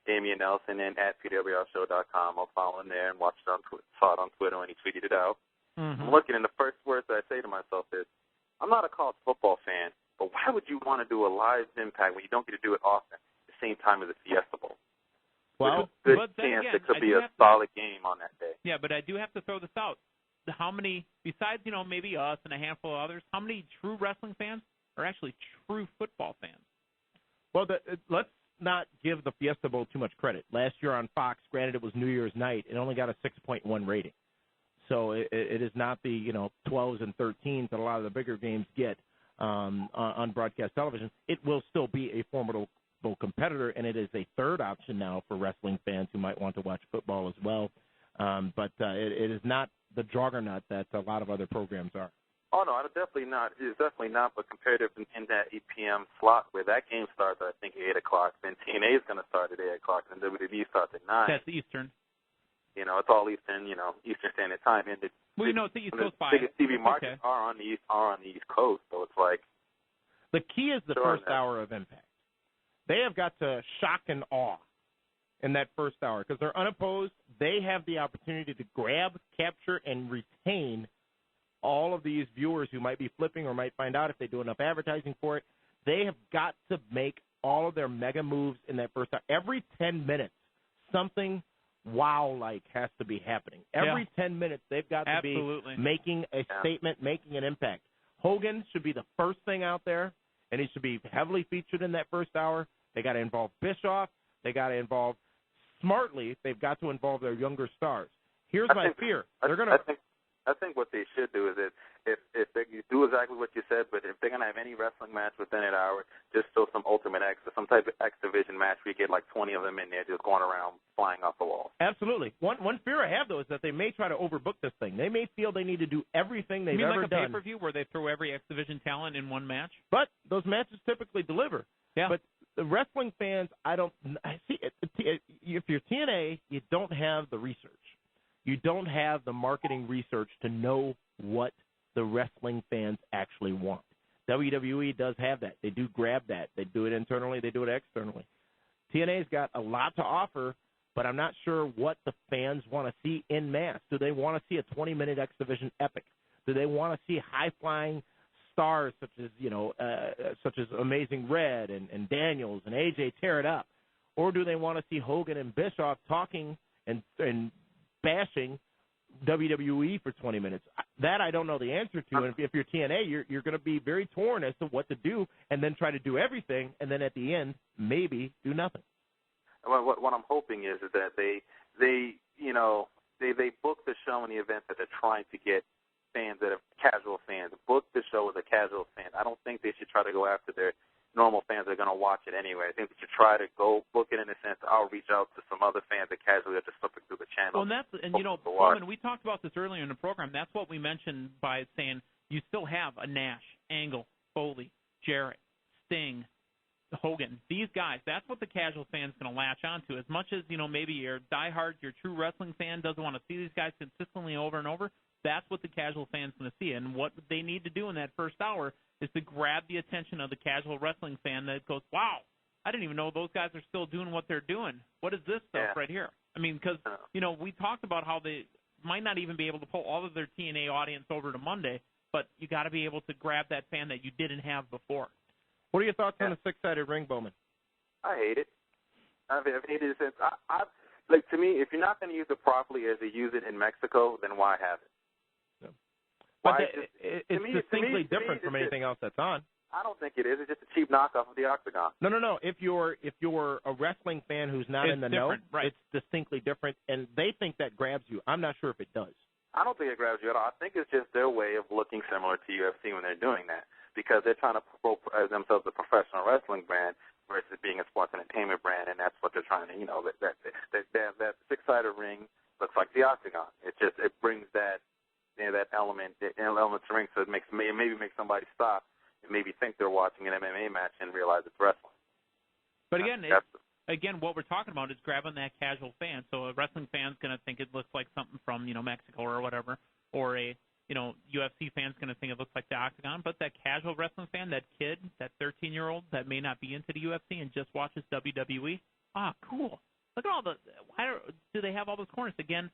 Damian Nelson and at PWRshow.com. I'll follow him there and saw it on Twitter when he tweeted it out. Mm-hmm. I'm looking, and the first words that I say to myself is, I'm not a college football fan, but why would you want to do a live Impact when you don't get to do it often at the same time as the Fiesta Bowl? Well, There's a good chance it could be a solid game on that day. Yeah, but I do have to throw this out. How many, besides, maybe us and a handful of others, how many true wrestling fans are actually true football fans? Well, let's not give the Fiesta Bowl too much credit. Last year on Fox, granted it was New Year's night, it only got a 6.1 rating. So it is not the 12s and 13s that a lot of the bigger games get on broadcast television. It will still be a formidable competitor, and it is a third option now for wrestling fans who might want to watch football as well. But it is not the juggernaut that a lot of other programs are. Oh, no, definitely not. It's definitely not, but comparative in that 8 p.m. slot where that game starts, I think, at 8 o'clock. Then TNA is going to start at 8 o'clock, and WWE starts at 9. That's Eastern. It's all Eastern, Eastern Standard Time. And it's the East Coast bias. Biggest TV markets are on the East Coast, so it's like. The key is the first hour of Impact. They have got to shock and awe in that first hour because they're unopposed. They have the opportunity to grab, capture, and retain all of these viewers who might be flipping or might find out if they do enough advertising for it. They have got to make all of their mega moves in that first hour. Every 10 minutes, something wow-like has to be happening. Every 10 minutes, they've got to be making a statement, making an impact. Hogan should be the first thing out there, and he should be heavily featured in that first hour. They got to involve Bischoff. They got to smartly, they've got to involve their younger stars. Here's my fear. I I think what they should do is if they do exactly what you said, but if they're going to have any wrestling match within an hour, just throw some Ultimate X or some type of X Division match where you get like 20 of them in there just going around flying off the wall. Absolutely. One fear I have, though, is that they may try to overbook this thing. They may feel they need to do everything they've ever done. You mean like a pay-per-view where they throw every X Division talent in one match? But those matches typically deliver. Yeah. But the wrestling fans, I see. If you're TNA, you don't have the research. You don't have the marketing research to know what the wrestling fans actually want. WWE does have that. They do grab that. They do it internally. They do it externally. TNA's got a lot to offer, but I'm not sure what the fans want to see en masse. Do they want to see a 20-minute X Division epic? Do they want to see high-flying stars such as Amazing Red and Daniels and AJ tear it up? Or do they want to see Hogan and Bischoff talking and bashing WWE for 20 minutes? That I don't know the answer to. And if you're TNA, you're going to be very torn as to what to do, and then try to do everything, and then at the end maybe do nothing. Well, what I'm hoping is that they book the show in the event that they're trying to get fans that are casual fans. Book the show as a casual fan. I don't think they should try to go after their normal fans that are going to watch it anyway. I think they should try to go book it in a sense. I'll reach out to some other fans that casually are just flipping through the channel. Well, Bowman, we talked about this earlier in the program. That's what we mentioned by saying you still have a Nash, Angle, Foley, Jarrett, Sting, Hogan. These guys, that's what the casual fan's going to latch onto. As much as, maybe your diehard, your true wrestling fan doesn't want to see these guys consistently over and over, that's what the casual fan's going to see. And what they need to do in that first hour is to grab the attention of the casual wrestling fan that goes, wow, I didn't even know those guys are still doing what they're doing. What is this stuff right here? I mean, because, we talked about how they might not even be able to pull all of their TNA audience over to Monday, but you got to be able to grab that fan that you didn't have before. What are your thoughts on the six-sided ring, Bowman? I hate it. I've hated it since to me, if you're not going to use it properly as they use it in Mexico, then why have it? But it's distinctly different from anything else that's on. I don't think it is. It's just a cheap knockoff of the Octagon. No. If you're a wrestling fan who's not in the know, it's distinctly different, and they think that grabs you. I'm not sure if it does. I don't think it grabs you at all. I think it's just their way of looking similar to UFC when they're doing that, because they're trying to promote themselves a professional wrestling brand versus being a sports entertainment brand, and that's what they're trying to. That six-sided ring looks like the Octagon. It brings that. That element to ring, so it maybe makes somebody stop and maybe think they're watching an MMA match and realize it's wrestling. But again, what we're talking about is grabbing that casual fan. So a wrestling fan's going to think it looks like something from Mexico or whatever, or a UFC fan's going to think it looks like the Octagon. But that casual wrestling fan, that kid, that 13-year-old that may not be into the UFC and just watches WWE, cool. Look at all why do they have all those corners? Again,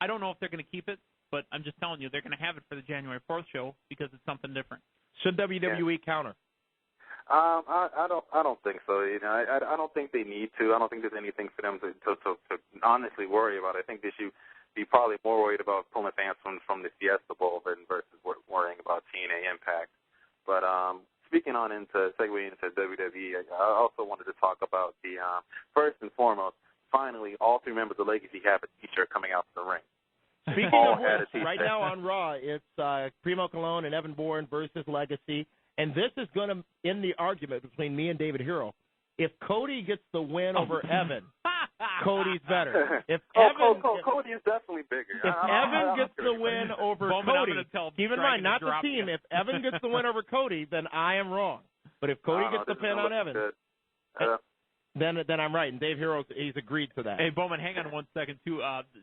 I don't know if they're going to keep it. But I'm just telling you, they're going to have it for the January 4th show because it's something different. Should WWE counter? I don't think so. I don't think they need to. I don't think there's anything for them to honestly worry about. I think they should be probably more worried about pulling fans from the Fiesta Bowl versus worrying about TNA Impact. But segueing into WWE, I also wanted to talk about the first and foremost. Finally, all three members of Legacy have a T-shirt coming out to the ring. Speaking of which, right now on Raw, it's Primo Colon and Evan Bourne versus Legacy, and this is going to end the argument between me and David Hero. If Cody gets the win over Evan, Cody's better. If Cody is definitely bigger. If Evan gets the win over Cody, keep in mind, not the team. If Evan gets the win over Cody, then I am wrong. But if Cody gets the pin on Evan, then I'm right, and Dave Hero, he's agreed to that. Hey, Bowman, hang on 1 second, too.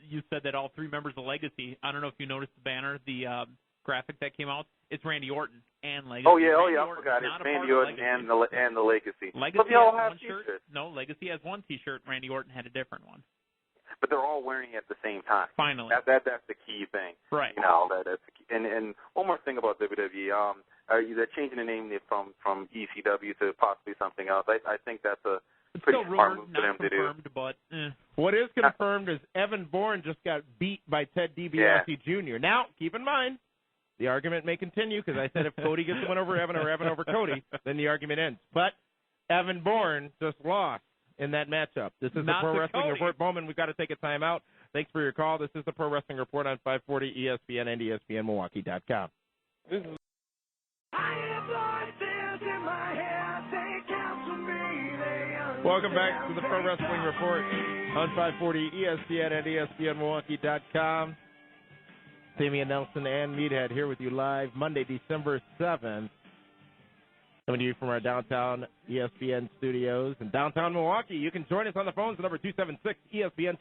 You said that all three members of Legacy, I don't know if you noticed the banner, the graphic that came out. It's Randy Orton and Legacy. Oh, yeah, I forgot. It's Randy Orton and the Legacy. Legacy they all has have one shirt. No, Legacy has one T-shirt. Randy Orton had a different one. But they're all wearing it at the same time. Finally. That's the key thing. Right. That's the key. And one more thing about WWE. They're changing the name from ECW to possibly something else. I think that's a pretty smart move for them to do. But, what is confirmed is Evan Bourne just got beat by Ted DiBiase Jr. Now, keep in mind, the argument may continue because I said if Cody gets the win over Evan or Evan over Cody, then the argument ends. But Evan Bourne just lost in that matchup. This is the Pro Wrestling Report. Bowman, we've got to take a time out. Thanks for your call. This is the Pro Wrestling Report on 540 ESPN and ESPNMilwaukee.com. This is Welcome back to the Pro Wrestling Report on 540 ESPN and ESPNMilwaukee.com. Damian Nelson and Meathead here with you live Monday, December 7th. Coming to you from our downtown ESPN studios in downtown Milwaukee. You can join us on the phones, the number 276-ESPN,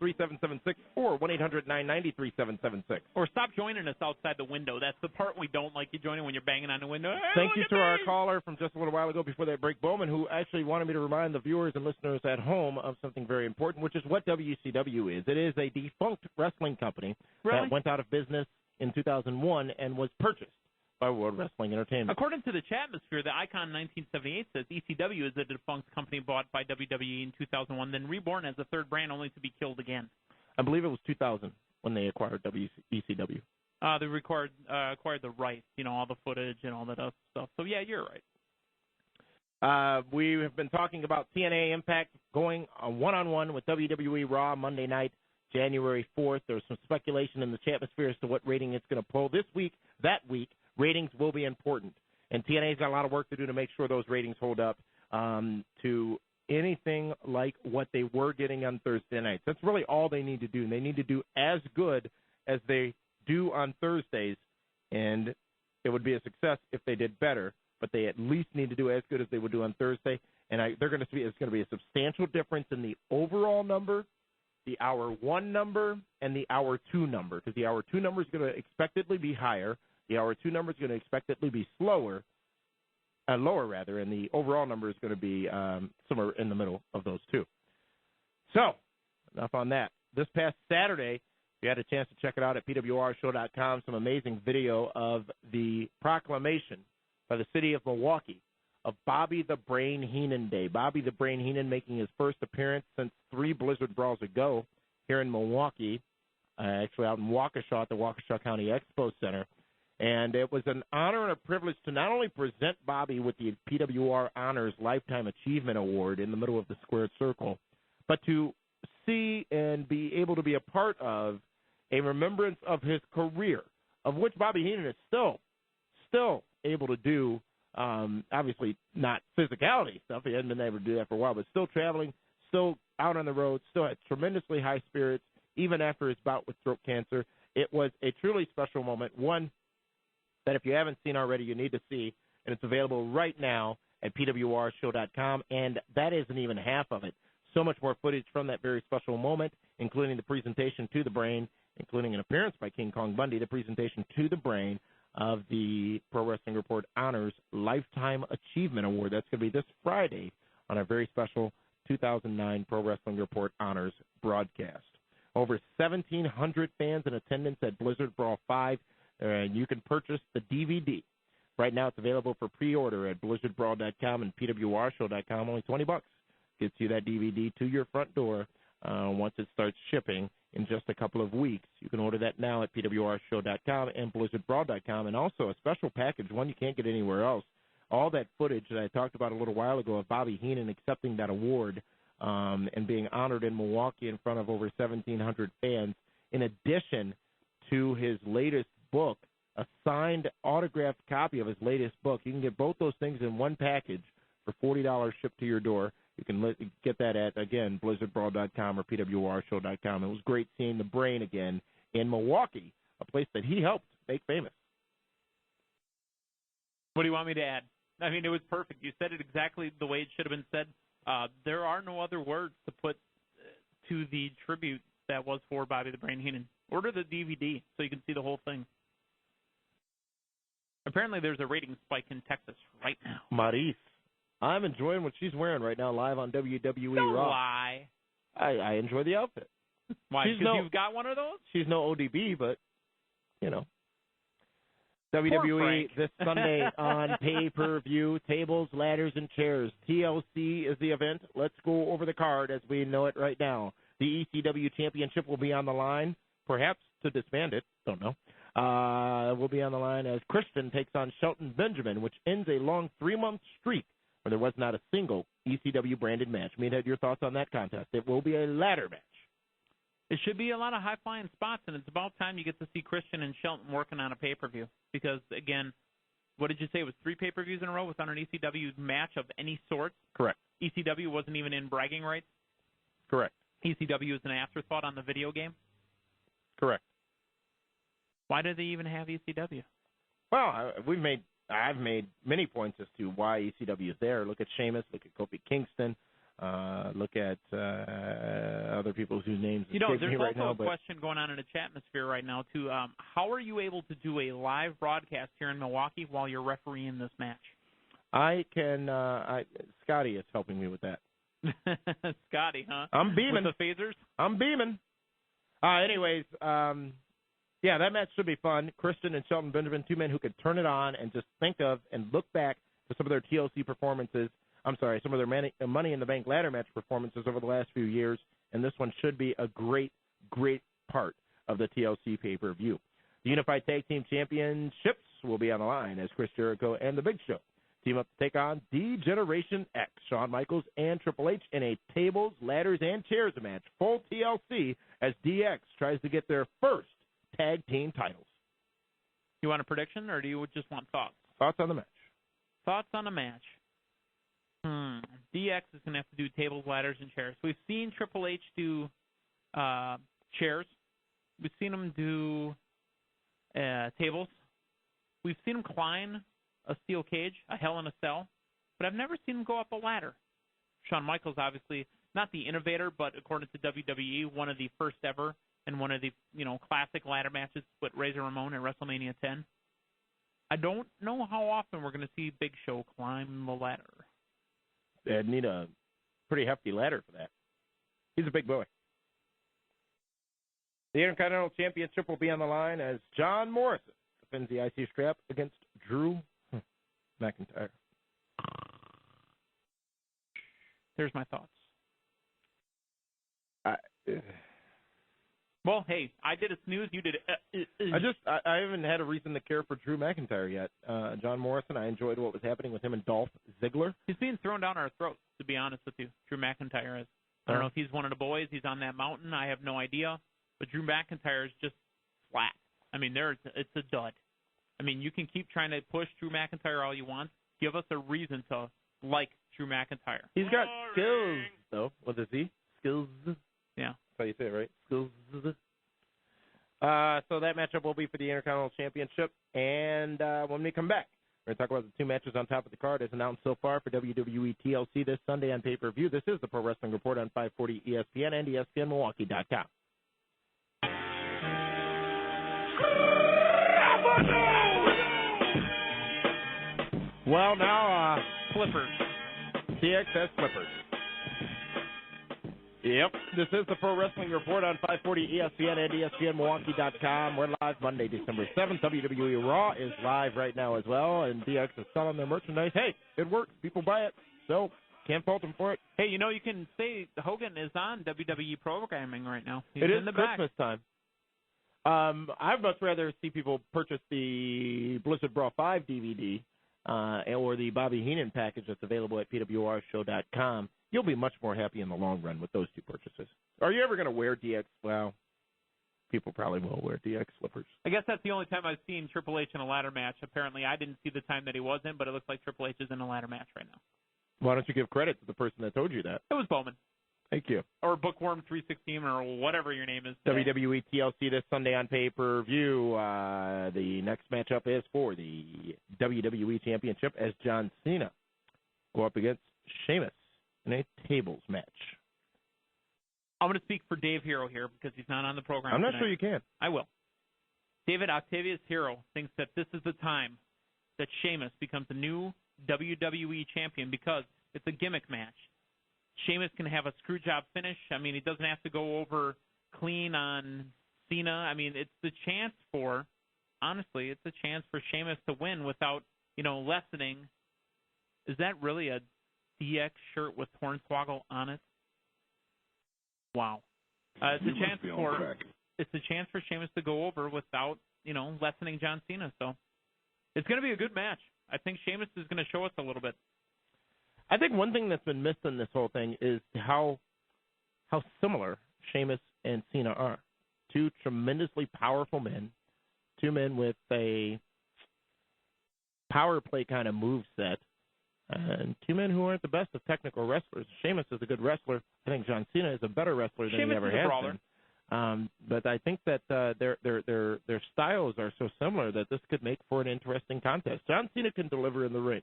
276-3776, or 1-800-990-3776. Or stop joining us outside the window. That's the part we don't like you joining when you're banging on the window. Hey, thank you to our caller from just a little while ago before that break, Bowman, who actually wanted me to remind the viewers and listeners at home of something very important, which is what WCW is. It is a defunct wrestling company that went out of business in 2001 and was purchased by World Wrestling Entertainment. According to the Chatmosphere, the Icon 1978 says ECW is a defunct company bought by WWE in 2001, then reborn as a third brand only to be killed again. I believe it was 2000 when they acquired ECW. They acquired the rights, all the footage and all that other stuff. So, yeah, you're right. We have been talking about TNA Impact going one-on-one with WWE Raw Monday night, January 4th. There's some speculation in the Chatmosphere as to what rating it's going to pull this week, that week. Ratings will be important, and TNA's got a lot of work to do to make sure those ratings hold up to anything like what they were getting on Thursday nights. That's really all they need to do. They need to do as good as they do on Thursdays, and it would be a success if they did better, but they at least need to do as good as they would do on Thursday, and it's going to be a substantial difference in the overall number, the hour 1 number, and the hour 2 number, because the hour 2 number is going to expectedly be higher. The hour 2 number is going to expectedly be lower, and the overall number is going to be somewhere in the middle of those two. So, enough on that. This past Saturday, if you had a chance to check it out at pwrshow.com, some amazing video of the proclamation by the city of Milwaukee of Bobby the Brain Heenan Day. Bobby the Brain Heenan making his first appearance since 3 Blizzard Brawls ago here in Milwaukee, actually out in Waukesha at the Waukesha County Expo Center. And it was an honor and a privilege to not only present Bobby with the PWR Honors Lifetime Achievement Award in the middle of the squared circle, but to see and be able to be a part of a remembrance of his career, of which Bobby Heenan is still able to do, obviously not physicality stuff. He hadn't been able to do that for a while, but still traveling, still out on the road, still had tremendously high spirits, even after his bout with throat cancer. It was a truly special moment, one that if you haven't seen already, you need to see, and it's available right now at pwrshow.com, and that isn't even half of it. So much more footage from that very special moment, including the presentation to the Brain, including an appearance by King Kong Bundy, the presentation to the Brain of the Pro Wrestling Report Honors Lifetime Achievement Award. That's going to be this Friday on our very special 2009 Pro Wrestling Report Honors broadcast. Over 1,700 fans in attendance at Blizzard Brawl 5. You can purchase the DVD. Right now it's available for pre-order at blizzardbrawl.com and pwrshow.com. Only $20 gets you that DVD to your front door once it starts shipping in just a couple of weeks. You can order that now at pwrshow.com and blizzardbrawl.com. And also a special package, one you can't get anywhere else. All that footage that I talked about a little while ago of Bobby Heenan accepting that award and being honored in Milwaukee in front of over 1,700 fans, in addition to his latest book, a signed autographed copy of his latest book. You can get both those things in one package for $40 shipped to your door. You can get that at, again, blizzardbrawl.com or pwrshow.com. It was great seeing the Brain again in Milwaukee, a place that he helped make famous. What do you want me to add? I mean, it was perfect. You said it exactly the way it should have been said. There are no other words to put to the tribute that was for Bobby the Brain Heenan. Order the DVD so you can see the whole thing. Apparently there's a rating spike in Texas right now. Maris. I'm enjoying what she's wearing right now live on WWE Don't Raw. lie. I enjoy the outfit. Why? Because you've got one of those? She's no ODB, but, WWE this Sunday on pay-per-view, tables, ladders, and chairs. TLC is the event. Let's go over the card as we know it right now. The ECW Championship will be on the line, perhaps to disband it. Don't know. Will be on the line as Christian takes on Shelton Benjamin, which ends a long 3-month streak where there was not a single ECW-branded match. Meathead, your thoughts on that contest? It will be a ladder match. It should be a lot of high-flying spots, and it's about time you get to see Christian and Shelton working on a pay-per-view. Because, again, what did you say? It was 3 pay-per-views in a row without an ECW match of any sort? Correct. ECW wasn't even in bragging rights? Correct. ECW is an afterthought on the video game? Correct. Why do they even have ECW? Well, I've made many points as to why ECW is there. Look at Sheamus, look at Kofi Kingston, look at other people whose names escape me right now. There's also a question going on in the chat atmosphere right now, too. How are you able to do a live broadcast here in Milwaukee while you're refereeing this match? I can. Scotty is helping me with that. Scotty, huh? I'm beaming. With the phasers? I'm beaming. Anyways, yeah, that match should be fun. Christian and Shelton Benjamin, 2 men who could turn it on and just think of and look back to some of their TLC performances. I'm sorry, some of their Money in the Bank ladder match performances over the last few years, and this one should be a great, great part of the TLC pay-per-view. The Unified Tag Team Championships will be on the line as Chris Jericho and The Big Show team up to take on D-Generation X, Shawn Michaels and Triple H in a tables, ladders, and chairs match, full TLC, as DX tries to get their first tag team titles. You want a prediction, or do you just want thoughts? Thoughts on the match. Thoughts on the match. DX is going to have to do tables, ladders, and chairs. We've seen Triple H do chairs. We've seen him do tables. We've seen him climb a steel cage, a Hell in a Cell, but I've never seen him go up a ladder. Shawn Michaels, obviously, not the innovator, but according to WWE, one of the first ever and one of the classic ladder matches with Razor Ramon at WrestleMania 10. I don't know how often we're going to see Big Show climb the ladder. They'd need a pretty hefty ladder for that. He's a big boy. The Intercontinental Championship will be on the line as John Morrison defends the IC strap against Drew McIntyre. There's my thoughts. Well, hey, I did a snooze. You did I haven't had a reason to care for Drew McIntyre yet. John Morrison, I enjoyed what was happening with him and Dolph Ziggler. He's being thrown down our throats, to be honest with you. Drew McIntyre is. I don't know if he's one of the boys. He's on that mountain. I have no idea. But Drew McIntyre is just flat. I mean, it's a dud. I mean, you can keep trying to push Drew McIntyre all you want. Give us a reason to like Drew McIntyre. He's got skills, though. What is he? Skills. Yeah. That's how you say it, right? Skills. So that matchup will be for the Intercontinental Championship. And when we come back, we're going to talk about the 2 matches on top of the card as announced so far for WWE TLC this Sunday on pay-per-view. This is the Pro Wrestling Report on 540 ESPN and ESPNMilwaukee.com. Well, now, flippers. DX has flippers. Yep. This is the Pro Wrestling Report on 540 ESPN and ESPNMilwaukee.com. We're live Monday, December 7th. WWE Raw is live right now as well, and DX is selling their merchandise. Hey, it works. People buy it, so can't fault them for it. Hey, you can say Hogan is on WWE programming right now. He's it is in the Christmas back. time. I'd much rather see people purchase the Blizzard Brawl 5 DVD or the Bobby Heenan package that's available at PWRshow.com. You'll be much more happy in the long run with those 2 purchases. Are you ever going to wear DX? Well, people probably will wear DX slippers. I guess that's the only time I've seen Triple H in a ladder match. Apparently, I didn't see the time that he was in, but it looks like Triple H is in a ladder match right now. Why don't you give credit to the person that told you that? It was Bowman. Thank you. Or Bookworm 316 or whatever your name is today. WWE TLC this Sunday on pay-per-view. The next matchup is for the WWE Championship as John Cena go up against Sheamus in a tables match. I'm going to speak for Dave Hero here because he's not on the program I'm not tonight. sure you can. I will. David Octavius Hero thinks that this is the time that Sheamus becomes the new WWE champion because it's a gimmick match. Sheamus can have a screw job finish. I mean, he doesn't have to go over clean on Cena. I mean, it's the chance for, honestly, it's a chance for Sheamus to win without, lessening. Is that really a DX shirt with Hornswoggle on it? Wow. It's a chance for Sheamus to go over without, lessening John Cena. So it's going to be a good match. I think Sheamus is going to show us a little bit. I think one thing that's been missed in this whole thing is how similar Sheamus and Cena are. Two tremendously powerful men, two men with a power play kind of move set, and two men who aren't the best of technical wrestlers. Sheamus is a good wrestler. I think John Cena is a better wrestler than he ever has been. But I think that their styles are so similar that this could make for an interesting contest. John Cena can deliver in the ring.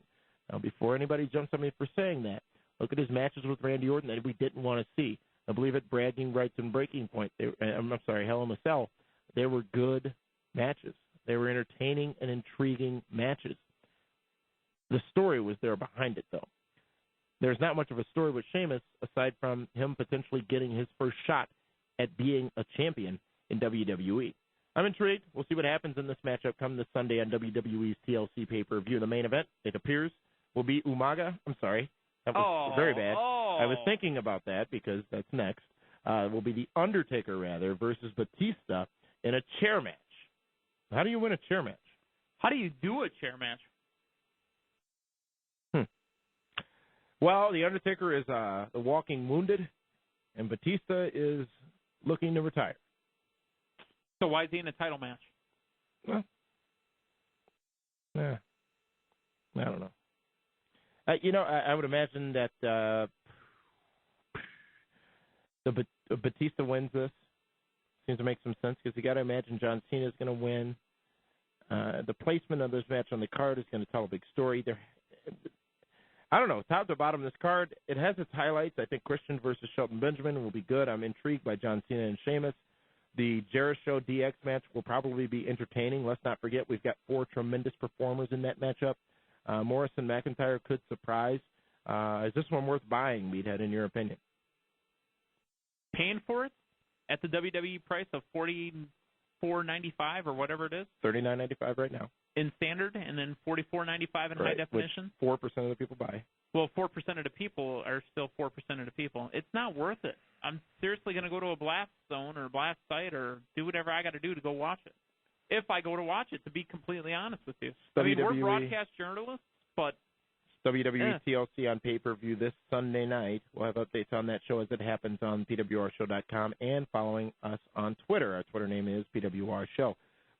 Now, before anybody jumps on me for saying that, look at his matches with Randy Orton that we didn't want to see. I believe at Bragging Rights and Breaking Point, Hell in a Cell, they were good matches. They were entertaining and intriguing matches. The story was there behind it, though. There's not much of a story with Sheamus aside from him potentially getting his first shot at being a champion in WWE. I'm intrigued. We'll see what happens in this matchup come this Sunday on WWE's TLC pay-per-view. The main event, it appears, will be Umaga. I'm sorry. That was very bad. I was thinking about that because that's next. Will be The Undertaker, rather, versus Batista in a chair match. How do you win a chair match? How do you do a chair match? Well, The Undertaker is the walking wounded, and Batista is looking to retire. So why is he in a title match? Well, I don't know. I would imagine that the Batista wins this. Seems to make some sense because you got to imagine John Cena is going to win. The placement of this match on the card is going to tell a big story. I don't know. Top to bottom of this card, it has its highlights. I think Christian versus Shelton Benjamin will be good. I'm intrigued by John Cena and Sheamus. The Jericho DX match will probably be entertaining. Let's not forget we've got 4 tremendous performers in that matchup. Morrison McIntyre could surprise. Is this one worth buying, Meathead, in your opinion? Paying for it at the WWE price of $44.95 or whatever it is? $39.95 right now. In standard, and then $44.95 in high definition? Which 4% of the people buy. Well, 4% of the people are still 4% of the people. It's not worth it. I'm seriously going to go to a blast zone or a blast site or do whatever I got to do to go watch it. If I go to watch it, to be completely honest with you. I mean, we're broadcast journalists, but... WWE TLC on pay-per-view this Sunday night. We'll have updates on that show as it happens on PWRshow.com and following us on Twitter. Our Twitter name is PWR Show.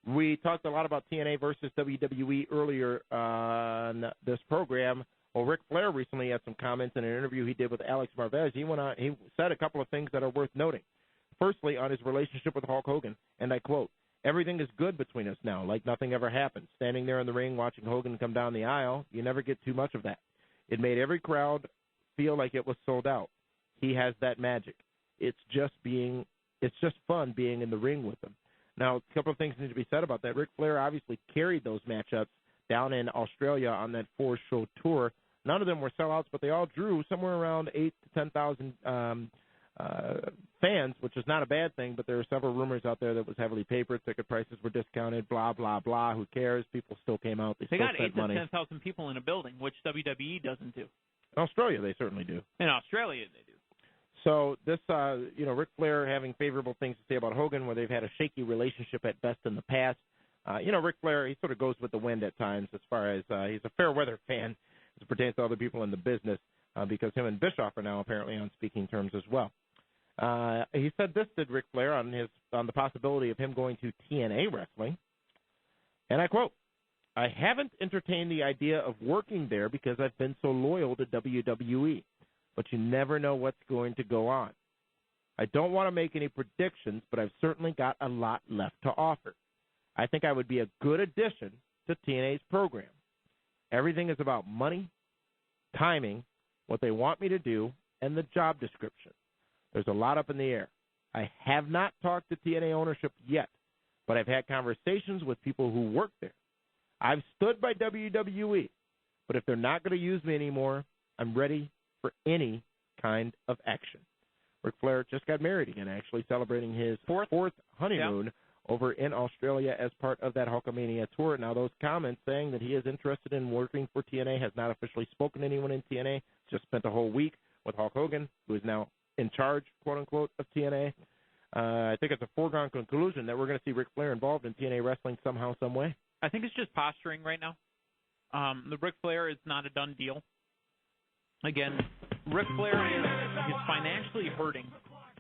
We talked a lot about TNA versus WWE earlier on this program. Well, Ric Flair recently had some comments in an interview he did with Alex Marvez. He said a couple of things that are worth noting. Firstly, on his relationship with Hulk Hogan, and I quote, "Everything is good between us now, like nothing ever happened. Standing there in the ring watching Hogan come down the aisle, you never get too much of that. It made every crowd feel like it was sold out. He has that magic. It's just fun being in the ring with him." Now, a couple of things need to be said about that. Ric Flair obviously carried those matchups down in Australia on that 4-show tour. None of them were sellouts, but they all drew somewhere around 8,000 to 10,000 fans, which is not a bad thing, but there are several rumors out there that was heavily papered. Ticket prices were discounted, blah, blah, blah. Who cares? People still came out. They still got spent 8,000 to 10,000 people in a building, which WWE doesn't do. In Australia, they certainly do. In Australia, they do. So this, Ric Flair having favorable things to say about Hogan, where they've had a shaky relationship at best in the past. Ric Flair, he sort of goes with the wind at times as far as he's a fair weather fan as it pertains to other people in the business because him and Bischoff are now apparently on speaking terms as well. He said this, did Ric Flair, on the possibility of him going to TNA wrestling, and I quote, "I haven't entertained the idea of working there because I've been so loyal to WWE, but you never know what's going to go on. I don't want to make any predictions, but I've certainly got a lot left to offer. I think I would be a good addition to TNA's program. Everything is about money, timing, what they want me to do, and the job description. There's a lot up in the air. I have not talked to TNA ownership yet, but I've had conversations with people who work there. I've stood by WWE, but if they're not going to use me anymore, I'm ready for any kind of action." Ric Flair just got married again, actually celebrating his fourth honeymoon over in Australia as part of that Hulkamania tour. Now, those comments saying that he is interested in working for TNA, has not officially spoken to anyone in TNA, just spent a whole week with Hulk Hogan, who is now in charge, quote-unquote, of TNA. I think it's a foregone conclusion that we're going to see Ric Flair involved in TNA wrestling somehow, some way. I think it's just posturing right now. The Ric Flair is not a done deal. Again, Ric Flair is financially hurting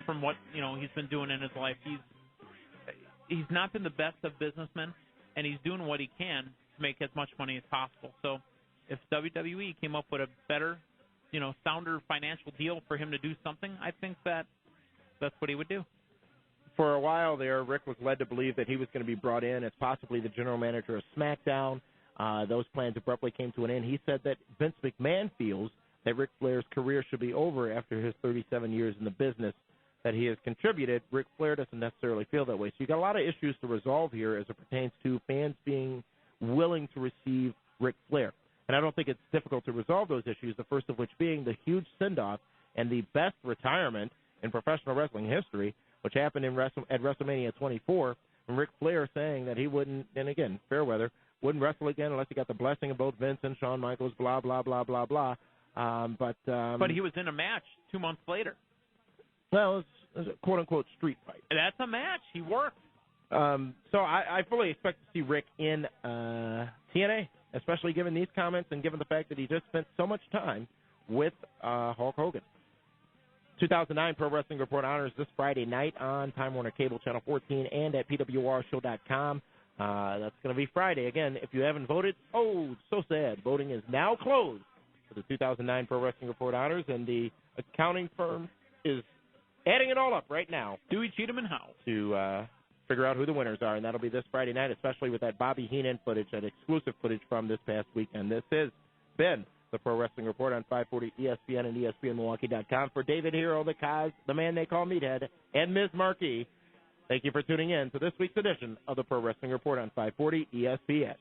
from what he's been doing in his life. He's not been the best of businessmen, and he's doing what he can to make as much money as possible. So if WWE came up with a better, sounder financial deal for him to do something, I think that's what he would do. For a while there, Rick was led to believe that he was going to be brought in as possibly the general manager of SmackDown. Those plans abruptly came to an end. He said that Vince McMahon feels that Ric Flair's career should be over after his 37 years in the business that he has contributed. Ric Flair doesn't necessarily feel that way. So you got a lot of issues to resolve here as it pertains to fans being willing to receive Ric Flair. And I don't think it's difficult to resolve those issues, the first of which being the huge send-off and the best retirement in professional wrestling history, which happened at WrestleMania 24, and Ric Flair saying that he wouldn't, and again, fair weather, wouldn't wrestle again unless he got the blessing of both Vince and Shawn Michaels, blah, blah, blah, blah, blah. But he was in a match 2 months later. Well, it was a quote-unquote street fight. That's a match. He worked. So I fully expect to see Rick in TNA, especially given these comments and given the fact that he just spent so much time with Hulk Hogan. 2009 Pro Wrestling Report honors this Friday night on Time Warner Cable Channel 14 and at PWRshow.com. That's going to be Friday. Again, if you haven't voted, so sad. Voting is now closed for the 2009 Pro Wrestling Report honors, and the accounting firm is adding it all up right now. Dewey, Cheatham, and Howe. To figure out who the winners are, and that'll be this Friday night, especially with that Bobby Heenan footage, that exclusive footage from this past weekend. This has been the Pro Wrestling Report on 540 ESPN and ESPNMilwaukee.com. For David Hero, the Kaz, the man they call Meathead, and Ms. Marquis, thank you for tuning in to this week's edition of the Pro Wrestling Report on 540 ESPN.